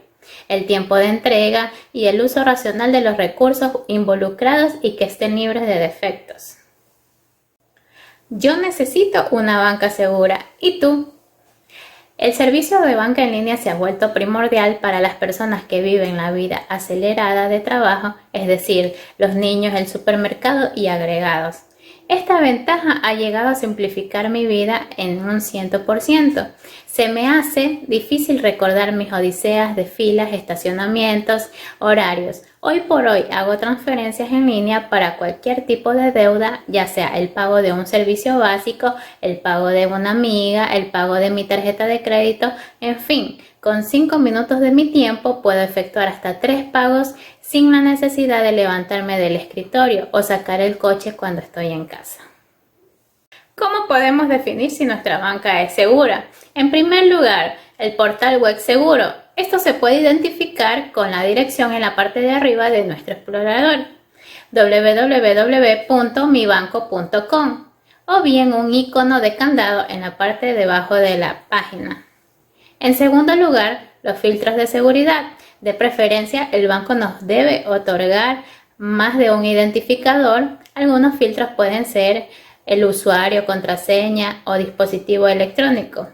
el tiempo de entrega y el uso racional de los recursos involucrados y que estén libres de defectos. Yo necesito una banca segura. ¿Y tú? El servicio de banca en línea se ha vuelto primordial para las personas que viven la vida acelerada de trabajo, es decir, los niños, el supermercado y agregados. Esta ventaja ha llegado a simplificar mi vida en un 100%. Se me hace difícil recordar mis odiseas de filas, estacionamientos, horarios. Hoy por hoy hago transferencias en línea para cualquier tipo de deuda, ya sea el pago de un servicio básico, el pago de una amiga, el pago de mi tarjeta de crédito, en fin, con 5 minutos de mi tiempo puedo efectuar hasta 3 pagos sin la necesidad de levantarme del escritorio o sacar el coche cuando estoy en casa. ¿Cómo podemos definir si nuestra banca es segura? En primer lugar, el portal web seguro. Esto se puede identificar con la dirección en la parte de arriba de nuestro explorador, www.mibanco.com, o bien un icono de candado en la parte de abajo de la página. En segundo lugar, los filtros de seguridad. De preferencia, el banco nos debe otorgar más de un identificador. Algunos filtros pueden ser el usuario, contraseña o dispositivo electrónico.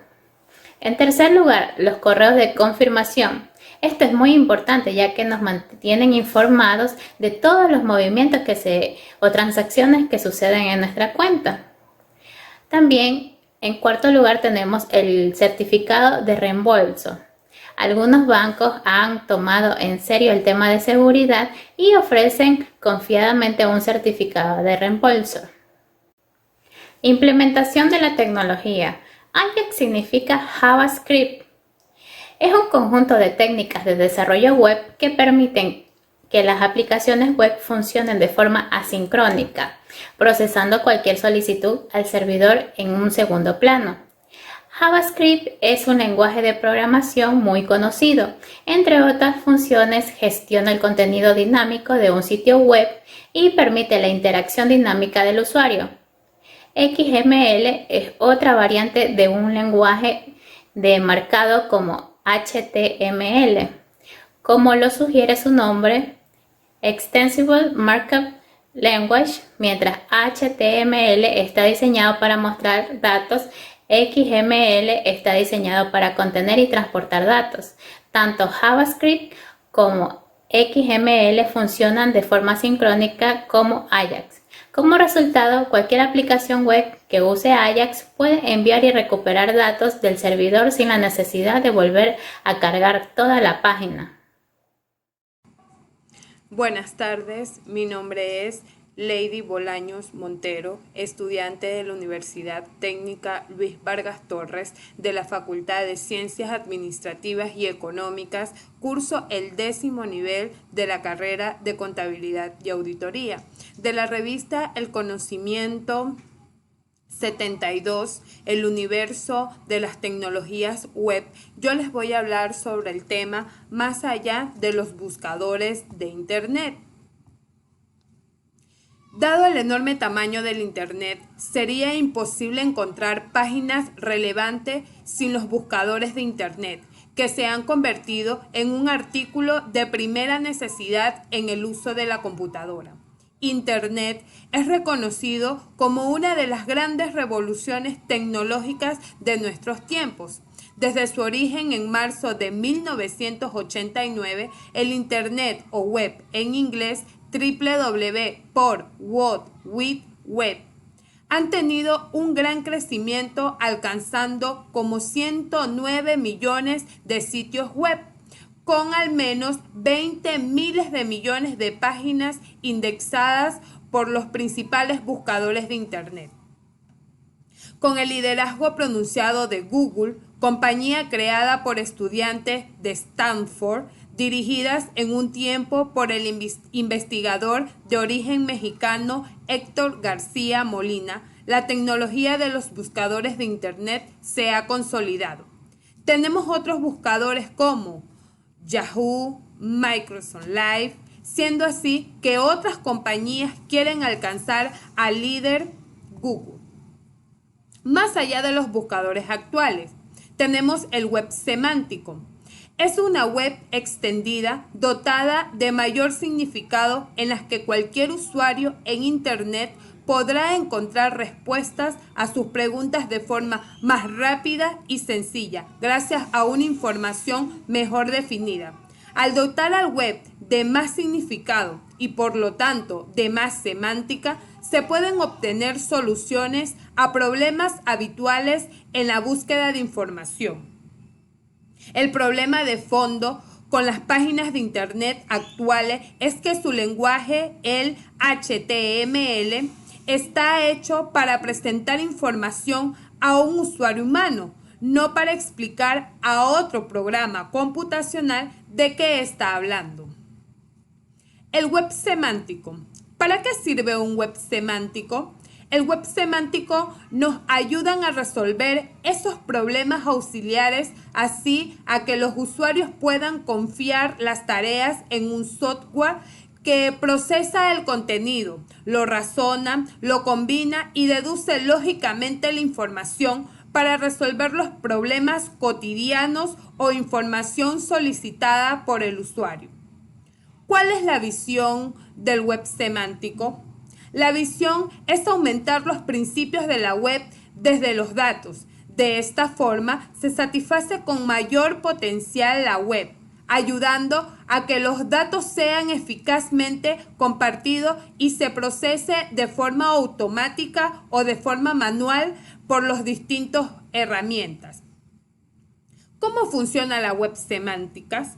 En tercer lugar, los correos de confirmación. Esto es muy importante ya que nos mantienen informados de todos los movimientos o transacciones que suceden en nuestra cuenta. También, en cuarto lugar, tenemos el certificado de reembolso. Algunos bancos han tomado en serio el tema de seguridad y ofrecen confiadamente un certificado de reembolso. Implementación de la tecnología. Ajax significa JavaScript. Es un conjunto de técnicas de desarrollo web que permiten que las aplicaciones web funcionen de forma asincrónica, procesando cualquier solicitud al servidor en un segundo plano. JavaScript es un lenguaje de programación muy conocido. Entre otras funciones, gestiona el contenido dinámico de un sitio web y permite la interacción dinámica del usuario. XML es otra variante de un lenguaje de marcado como HTML. Como lo sugiere su nombre, Extensible Markup Language, mientras HTML está diseñado para mostrar datos, XML está diseñado para contener y transportar datos. Tanto JavaScript como XML funcionan de forma sincrónica como Ajax. Como resultado, cualquier aplicación web que use Ajax puede enviar y recuperar datos del servidor sin la necesidad de volver a cargar toda la página. Buenas tardes, mi nombre es Lady Bolaños Montero, estudiante de la Universidad Técnica Luis Vargas Torres de la Facultad de Ciencias Administrativas y Económicas, curso el 10º nivel de la carrera de Contabilidad y Auditoría, de la revista El Conocimiento 72, el universo de las tecnologías web. Yo les voy a hablar sobre el tema más allá de los buscadores de Internet. Dado el enorme tamaño del Internet, sería imposible encontrar páginas relevantes sin los buscadores de Internet, que se han convertido en un artículo de primera necesidad en el uso de la computadora. Internet es reconocido como una de las grandes revoluciones tecnológicas de nuestros tiempos. Desde su origen en marzo de 1989, el Internet o web en inglés www por World Wide Web han tenido un gran crecimiento, alcanzando como 109 millones de sitios web, con al menos 20 miles de millones de páginas indexadas por los principales buscadores de Internet. Con el liderazgo pronunciado de Google, compañía creada por estudiantes de Stanford, dirigidas en un tiempo por el investigador de origen mexicano Héctor García Molina, la tecnología de los buscadores de Internet se ha consolidado. Tenemos otros buscadores como Yahoo, Microsoft Live, siendo así que otras compañías quieren alcanzar al líder Google. Más allá de los buscadores actuales, tenemos el web semántico. Es una web extendida dotada de mayor significado en la que cualquier usuario en Internet podrá encontrar respuestas a sus preguntas de forma más rápida y sencilla, gracias a una información mejor definida. Al dotar al web de más significado y por lo tanto de más semántica, se pueden obtener soluciones a problemas habituales en la búsqueda de información. El problema de fondo con las páginas de Internet actuales es que su lenguaje, el HTML, está hecho para presentar información a un usuario humano, no para explicar a otro programa computacional de qué está hablando. El web semántico. ¿Para qué sirve un web semántico? El web semántico nos ayudan a resolver esos problemas auxiliares, así a que los usuarios puedan confiar las tareas en un software que procesa el contenido, lo razona, lo combina y deduce lógicamente la información para resolver los problemas cotidianos o información solicitada por el usuario. ¿Cuál es la visión del web semántico? La visión es aumentar los principios de la web desde los datos. De esta forma, se satisface con mayor potencial la web, ayudando a que los datos sean eficazmente compartidos y se procese de forma automática o de forma manual por las distintas herramientas. ¿Cómo funciona la web semántica?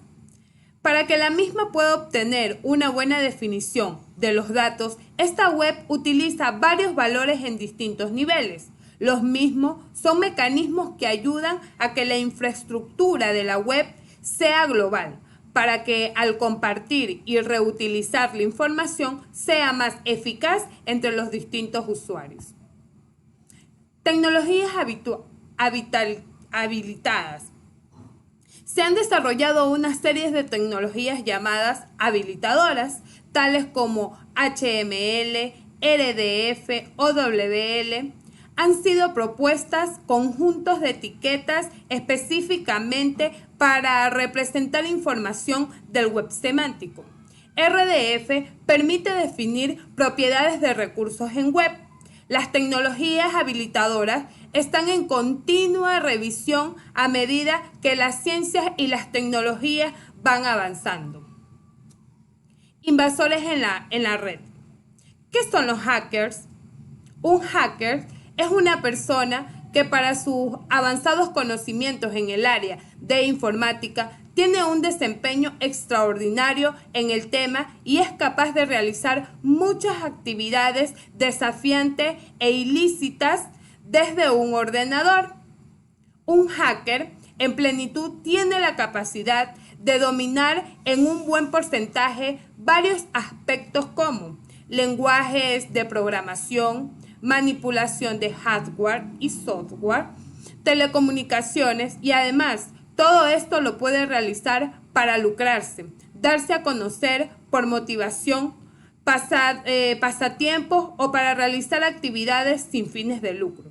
Para que la misma pueda obtener una buena definición de los datos, esta web utiliza varios valores en distintos niveles. Los mismos son mecanismos que ayudan a que la infraestructura de la web sea global, para que al compartir y reutilizar la información sea más eficaz entre los distintos usuarios. Tecnologías habilitadas. Se han desarrollado una serie de tecnologías llamadas habilitadoras, tales como HTML, RDF, OWL, han sido propuestas conjuntos de etiquetas específicamente para representar información del web semántico. RDF permite definir propiedades de recursos en web. Las tecnologías habilitadoras están en continua revisión a medida que las ciencias y las tecnologías van avanzando. Invasores en la red. ¿Qué son los hackers? Un hacker es una persona que para sus avanzados conocimientos en el área de informática tiene un desempeño extraordinario en el tema y es capaz de realizar muchas actividades desafiantes e ilícitas desde un ordenador. Un hacker en plenitud tiene la capacidad de dominar en un buen porcentaje varios aspectos como lenguajes de programación, manipulación de hardware y software, telecomunicaciones y además todo esto lo puede realizar para lucrarse, darse a conocer por motivación, pasatiempos o para realizar actividades sin fines de lucro.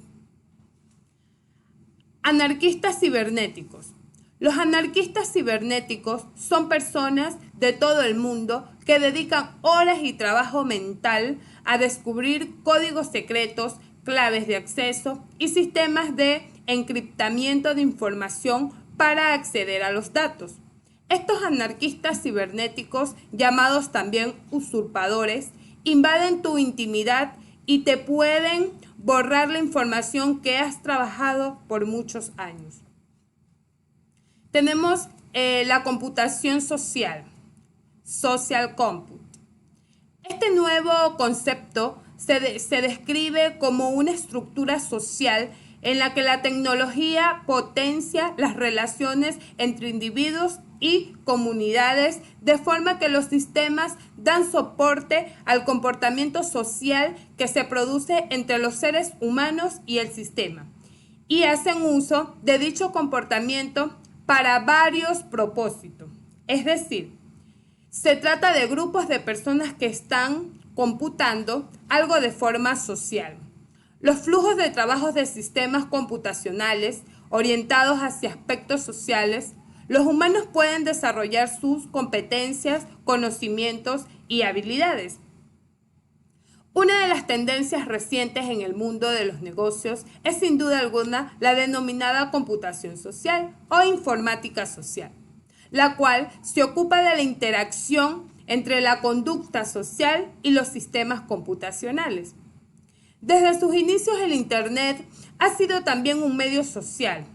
Anarquistas cibernéticos. Los anarquistas cibernéticos son personas de todo el mundo que dedican horas y trabajo mental a descubrir códigos secretos, claves de acceso y sistemas de encriptamiento de información para acceder a los datos. Estos anarquistas cibernéticos, llamados también usurpadores, invaden tu intimidad y te pueden borrar la información que has trabajado por muchos años. Tenemos la computación social, social compute. Este nuevo concepto se describe como una estructura social en la que la tecnología potencia las relaciones entre individuos y comunidades de forma que los sistemas dan soporte al comportamiento social que se produce entre los seres humanos y el sistema y hacen uso de dicho comportamiento para varios propósitos. Es decir, se trata de grupos de personas que están computando algo de forma social. Los flujos de trabajos de sistemas computacionales orientados hacia aspectos sociales, los humanos pueden desarrollar sus competencias, conocimientos y habilidades. Una de las tendencias recientes en el mundo de los negocios es sin duda alguna la denominada computación social o informática social, la cual se ocupa de la interacción entre la conducta social y los sistemas computacionales. Desde sus inicios el Internet ha sido también un medio social.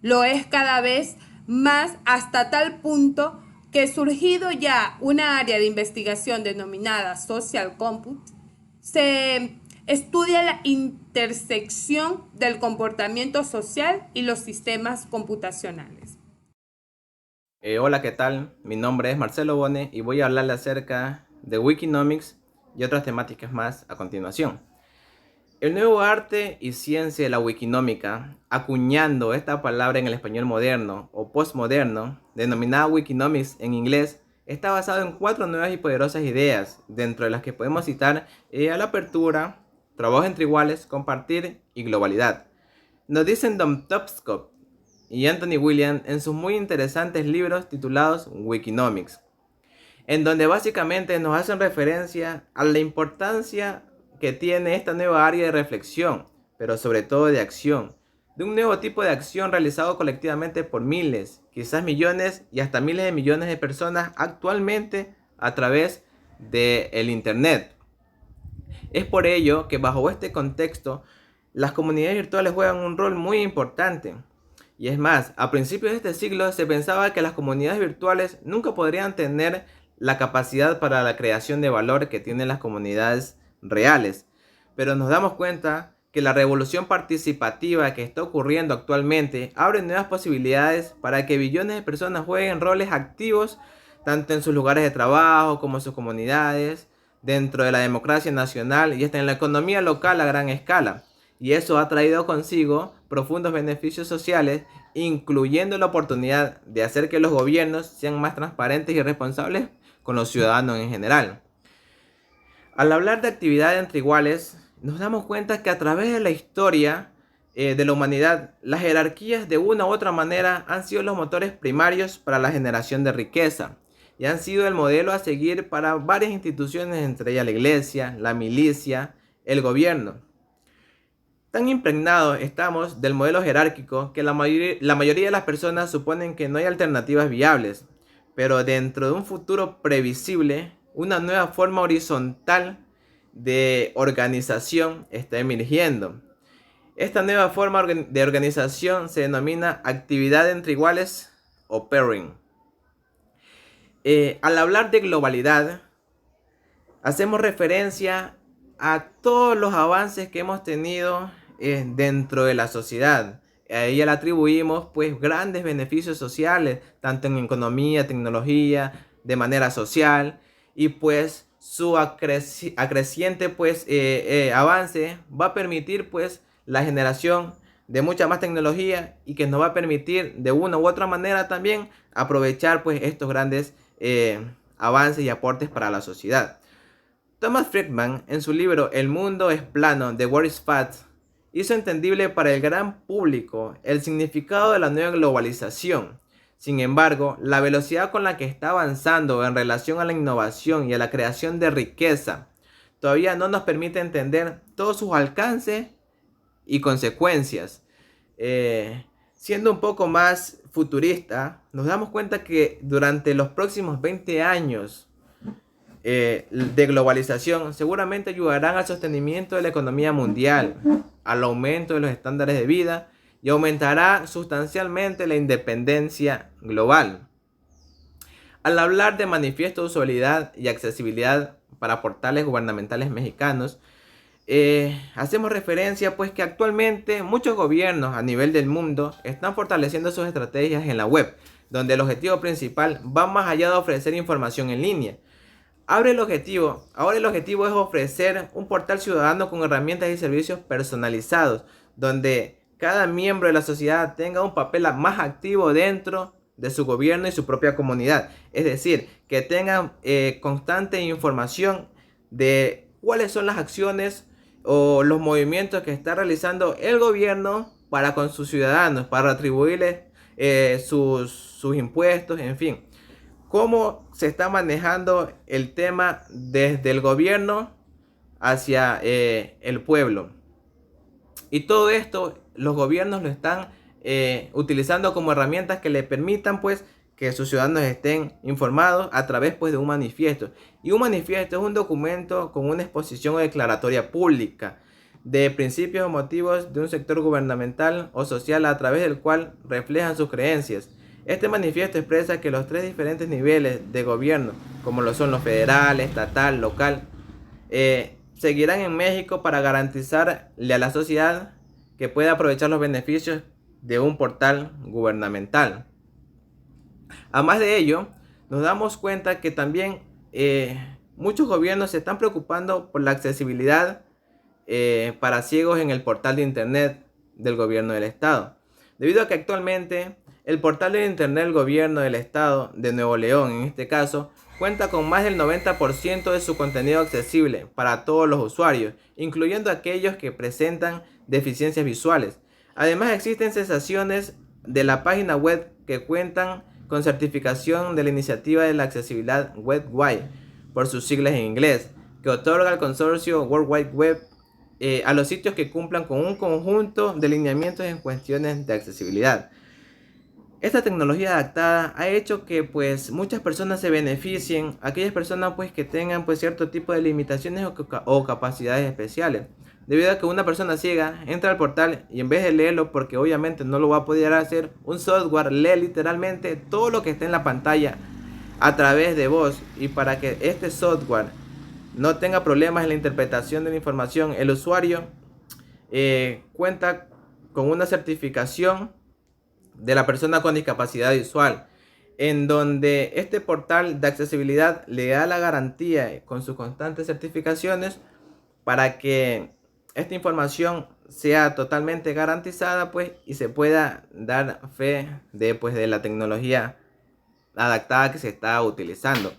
Lo es cada vez más hasta tal punto que surgido ya una área de investigación denominada Social Compute, se estudia la intersección del comportamiento social y los sistemas computacionales. Hola, ¿qué tal? Mi nombre es Marcelo Bone y voy a hablarle acerca de Wikinomics y otras temáticas más a continuación. El nuevo arte y ciencia de la wikinómica, acuñando esta palabra en el español moderno o postmoderno, denominada Wikinomics en inglés, está basado en 4 nuevas y poderosas ideas, dentro de las que podemos citar a la apertura, trabajo entre iguales, compartir y globalidad. Nos dicen Dom Topskop y Anthony Williams en sus muy interesantes libros titulados Wikinomics, en donde básicamente nos hacen referencia a la importancia que tiene esta nueva área de reflexión, pero sobre todo de acción, de un nuevo tipo de acción realizado colectivamente por miles, quizás millones y hasta miles de millones de personas actualmente a través del Internet. Es por ello que bajo este contexto, las comunidades virtuales juegan un rol muy importante. Y es más, a principios de este siglo se pensaba que las comunidades virtuales nunca podrían tener la capacidad para la creación de valor que tienen las comunidades reales. Pero nos damos cuenta que la revolución participativa que está ocurriendo actualmente abre nuevas posibilidades para que billones de personas jueguen roles activos tanto en sus lugares de trabajo como en sus comunidades, dentro de la democracia nacional y hasta en la economía local a gran escala. Y eso ha traído consigo profundos beneficios sociales, incluyendo la oportunidad de hacer que los gobiernos sean más transparentes y responsables con los ciudadanos en general. Al hablar de actividad entre iguales, nos damos cuenta que a través de la historia de la humanidad, las jerarquías de una u otra manera han sido los motores primarios para la generación de riqueza y han sido el modelo a seguir para varias instituciones, entre ellas la iglesia, la milicia, el gobierno. Tan impregnados estamos del modelo jerárquico que la mayoría de las personas suponen que no hay alternativas viables, pero dentro de un futuro previsible, una nueva forma horizontal de organización está emergiendo. Esta nueva forma de organización se denomina actividad entre iguales o pairing. Al hablar de globalidad, hacemos referencia a todos los avances que hemos tenido dentro de la sociedad. A ella le atribuimos pues grandes beneficios sociales, tanto en economía, tecnología, de manera social, y pues su acreciente pues avance va a permitir pues la generación de mucha más tecnología y que nos va a permitir de una u otra manera también aprovechar pues estos grandes avances y aportes para la sociedad. Thomas Friedman, en su libro El mundo es plano, The World is Flat, hizo entendible para el gran público el significado de la nueva globalización. Sin embargo, la velocidad con la que está avanzando en relación a la innovación y a la creación de riqueza todavía no nos permite entender todos sus alcances y consecuencias. Siendo un poco más futurista, nos damos cuenta que durante los próximos 20 años de globalización seguramente ayudarán al sostenimiento de la economía mundial, al aumento de los estándares de vida y aumentará sustancialmente la independencia global. Al hablar de manifiesto de usualidad y accesibilidad para portales gubernamentales mexicanos, hacemos referencia pues que actualmente muchos gobiernos a nivel del mundo están fortaleciendo sus estrategias en la web, donde el objetivo principal va más allá de ofrecer información en línea. Ahora el objetivo es ofrecer un portal ciudadano con herramientas y servicios personalizados, donde cada miembro de la sociedad tenga un papel más activo dentro de su gobierno y su propia comunidad. Es decir, que tengan constante información de cuáles son las acciones o los movimientos que está realizando el gobierno para con sus ciudadanos, para retribuirles sus impuestos, en fin. Cómo se está manejando el tema desde el gobierno hacia el pueblo. Y todo esto los gobiernos lo están utilizando como herramientas que le permitan pues que sus ciudadanos estén informados a través pues de un manifiesto. Y un manifiesto es un documento con una exposición o declaratoria pública de principios o motivos de un sector gubernamental o social a través del cual reflejan sus creencias. Este manifiesto expresa que los tres diferentes niveles de gobierno, como lo son los federal, estatal, local, seguirán en México para garantizarle a la sociedad que pueda aprovechar los beneficios de un portal gubernamental. Además de ello, nos damos cuenta que también muchos gobiernos se están preocupando por la accesibilidad para ciegos en el portal de internet del gobierno del estado, debido a que actualmente el portal de internet del gobierno del estado de Nuevo León, en este caso, cuenta con más del 90% de su contenido accesible para todos los usuarios, incluyendo aquellos que presentan deficiencias visuales. Además, existen sensaciones de la página web que cuentan con certificación de la iniciativa de la accesibilidad WebWide, por sus siglas en inglés, que otorga al consorcio World Wide Web a los sitios que cumplan con un conjunto de lineamientos en cuestiones de accesibilidad. Esta tecnología adaptada ha hecho que pues muchas personas se beneficien, aquellas personas pues que tengan pues cierto tipo de limitaciones o capacidades especiales. Debido a que una persona ciega entra al portal y en vez de leerlo, porque obviamente no lo va a poder hacer, un software lee literalmente todo lo que está en la pantalla a través de voz. Y para que este software no tenga problemas en la interpretación de la información, el usuario cuenta con una certificación de la persona con discapacidad visual, en donde este portal de accesibilidad le da la garantía con sus constantes certificaciones para que esta información sea totalmente garantizada pues, y se pueda dar fe de la tecnología adaptada que se está utilizando.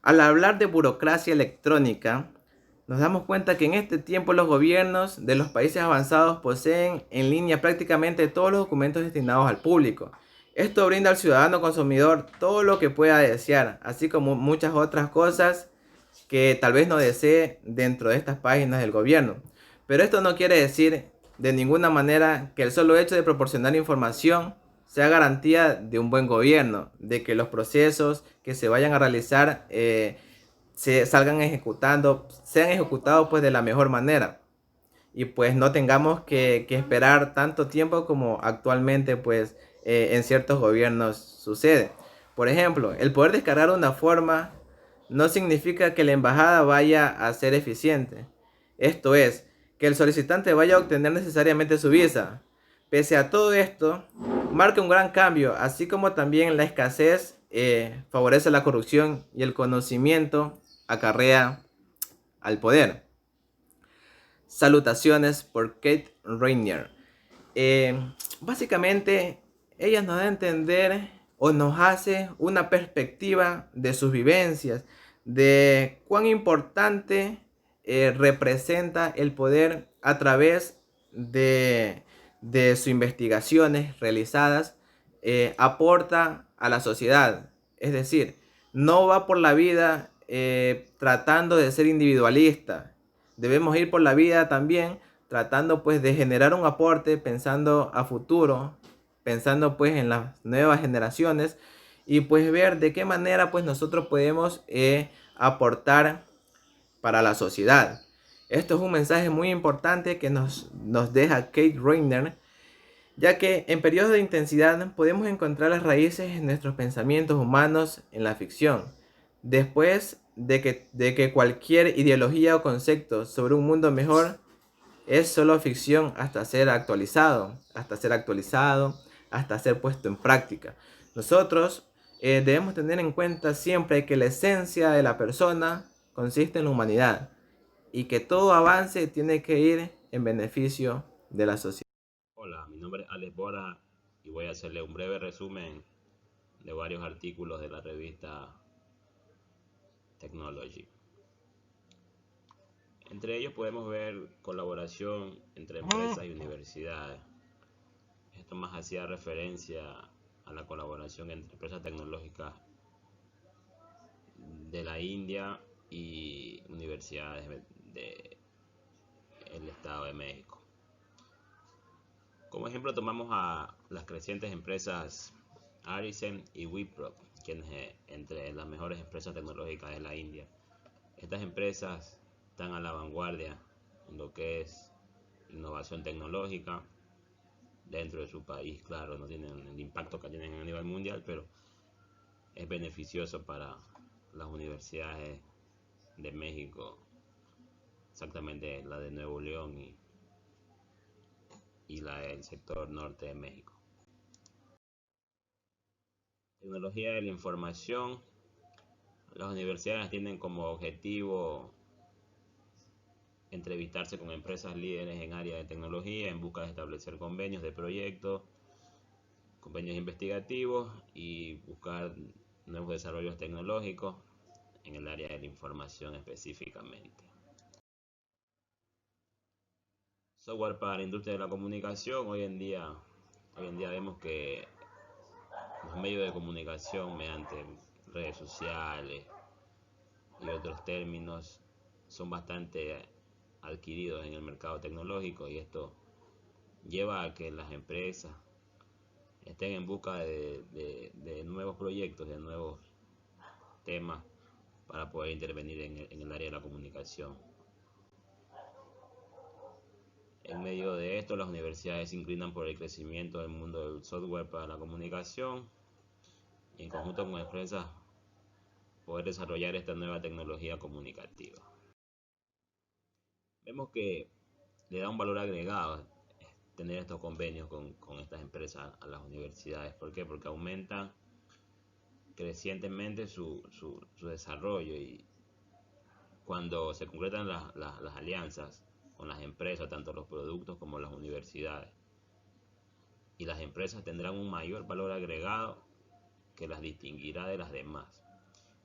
Al hablar de burocracia electrónica, nos damos cuenta que en este tiempo los gobiernos de los países avanzados poseen en línea prácticamente todos los documentos destinados al público. Esto brinda al ciudadano consumidor todo lo que pueda desear, así como muchas otras cosas que tal vez no desee dentro de estas páginas del gobierno. Pero esto no quiere decir de ninguna manera que el solo hecho de proporcionar información sea garantía de un buen gobierno, de que los procesos que se vayan a realizar sean ejecutados pues de la mejor manera, y pues no tengamos que esperar tanto tiempo como actualmente pues en ciertos gobiernos sucede. Por ejemplo, el poder descargar una forma no significa que la embajada vaya a ser eficiente. Esto es, que el solicitante vaya a obtener necesariamente su visa. Pese a todo esto, marca un gran cambio, así como también la escasez favorece la corrupción y el conocimiento acarrea al poder. Salutaciones por Kate Rainier. Básicamente, ella nos da a entender o nos hace una perspectiva de sus vivencias, de cuán importante representa el poder a través de sus investigaciones realizadas, aporta a la sociedad. Es decir, no va por la vida tratando de ser individualista. Debemos ir por la vida también tratando pues de generar un aporte, pensando a futuro, pensando pues en las nuevas generaciones, y pues ver de qué manera pues nosotros podemos aportar para la sociedad. Esto es un mensaje muy importante que nos deja Kate Rainier, ya que en periodos de intensidad podemos encontrar las raíces en nuestros pensamientos humanos en la ficción. Después de que cualquier ideología o concepto sobre un mundo mejor es solo ficción hasta ser actualizado, hasta ser puesto en práctica. Nosotros debemos tener en cuenta siempre que la esencia de la persona consiste en la humanidad y que todo avance tiene que ir en beneficio de la sociedad. Hola, mi nombre es Alex Bora y voy a hacerle un breve resumen de varios artículos de la revista Technology. Entre ellos podemos ver colaboración entre empresas y universidades. Esto más hacía referencia a la colaboración entre empresas tecnológicas de la India y universidades del Estado de México. Como ejemplo tomamos a las crecientes empresas Ericsson y Wipro, quienes entre las mejores empresas tecnológicas de la India. Estas empresas están a la vanguardia en lo que es innovación tecnológica dentro de su país. Claro, no tienen el impacto que tienen a nivel mundial, pero es beneficioso para las universidades de México, exactamente la de Nuevo León y la del sector norte de México. Tecnología de la información. Las universidades tienen como objetivo entrevistarse con empresas líderes en áreas de tecnología en busca de establecer convenios de proyectos, convenios investigativos y buscar nuevos desarrollos tecnológicos en el área de la información específicamente. Software para la industria de la comunicación. Hoy en día vemos que los medios de comunicación mediante redes sociales y otros términos son bastante adquiridos en el mercado tecnológico, y esto lleva a que las empresas estén en busca de nuevos proyectos, de nuevos temas para poder intervenir en el área de la comunicación. En medio de esto, las universidades se inclinan por el crecimiento del mundo del software para la comunicación y en conjunto con empresas poder desarrollar esta nueva tecnología comunicativa. Vemos que le da un valor agregado tener estos convenios con estas empresas a las universidades. ¿Por qué? Porque aumentan crecientemente su desarrollo, y cuando se concretan las alianzas con las empresas, tanto los productos como las universidades, y las empresas tendrán un mayor valor agregado que las distinguirá de las demás.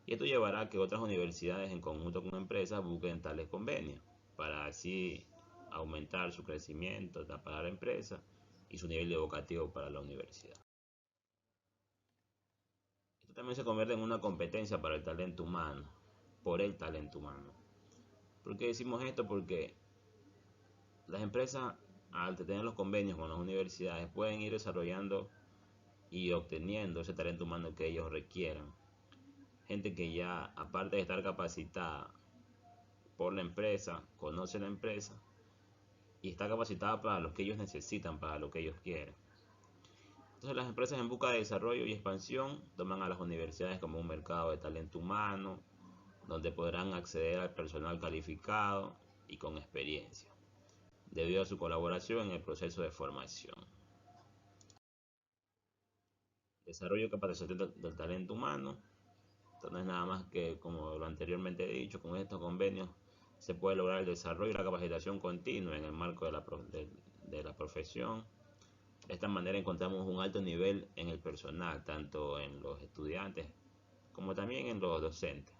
Y esto llevará a que otras universidades en conjunto con empresas busquen tales convenios para así aumentar su crecimiento para la empresa y su nivel educativo para la universidad. Esto también se convierte en una competencia para el talento humano, por el talento humano. ¿Por qué decimos esto? Porque las empresas, al tener los convenios con las universidades, pueden ir desarrollando y obteniendo ese talento humano que ellos requieran. Gente que ya, aparte de estar capacitada por la empresa, conoce la empresa y está capacitada para lo que ellos necesitan, para lo que ellos quieren. Entonces las empresas en busca de desarrollo y expansión toman a las universidades como un mercado de talento humano, donde podrán acceder al personal calificado y con experiencia, debido a su colaboración en el proceso de formación. Desarrollo y capacitación del talento humano. Esto no es nada más que, como lo anteriormente he dicho, con estos convenios se puede lograr el desarrollo y la capacitación continua en el marco de la profesión. De esta manera encontramos un alto nivel en el personal, tanto en los estudiantes como también en los docentes.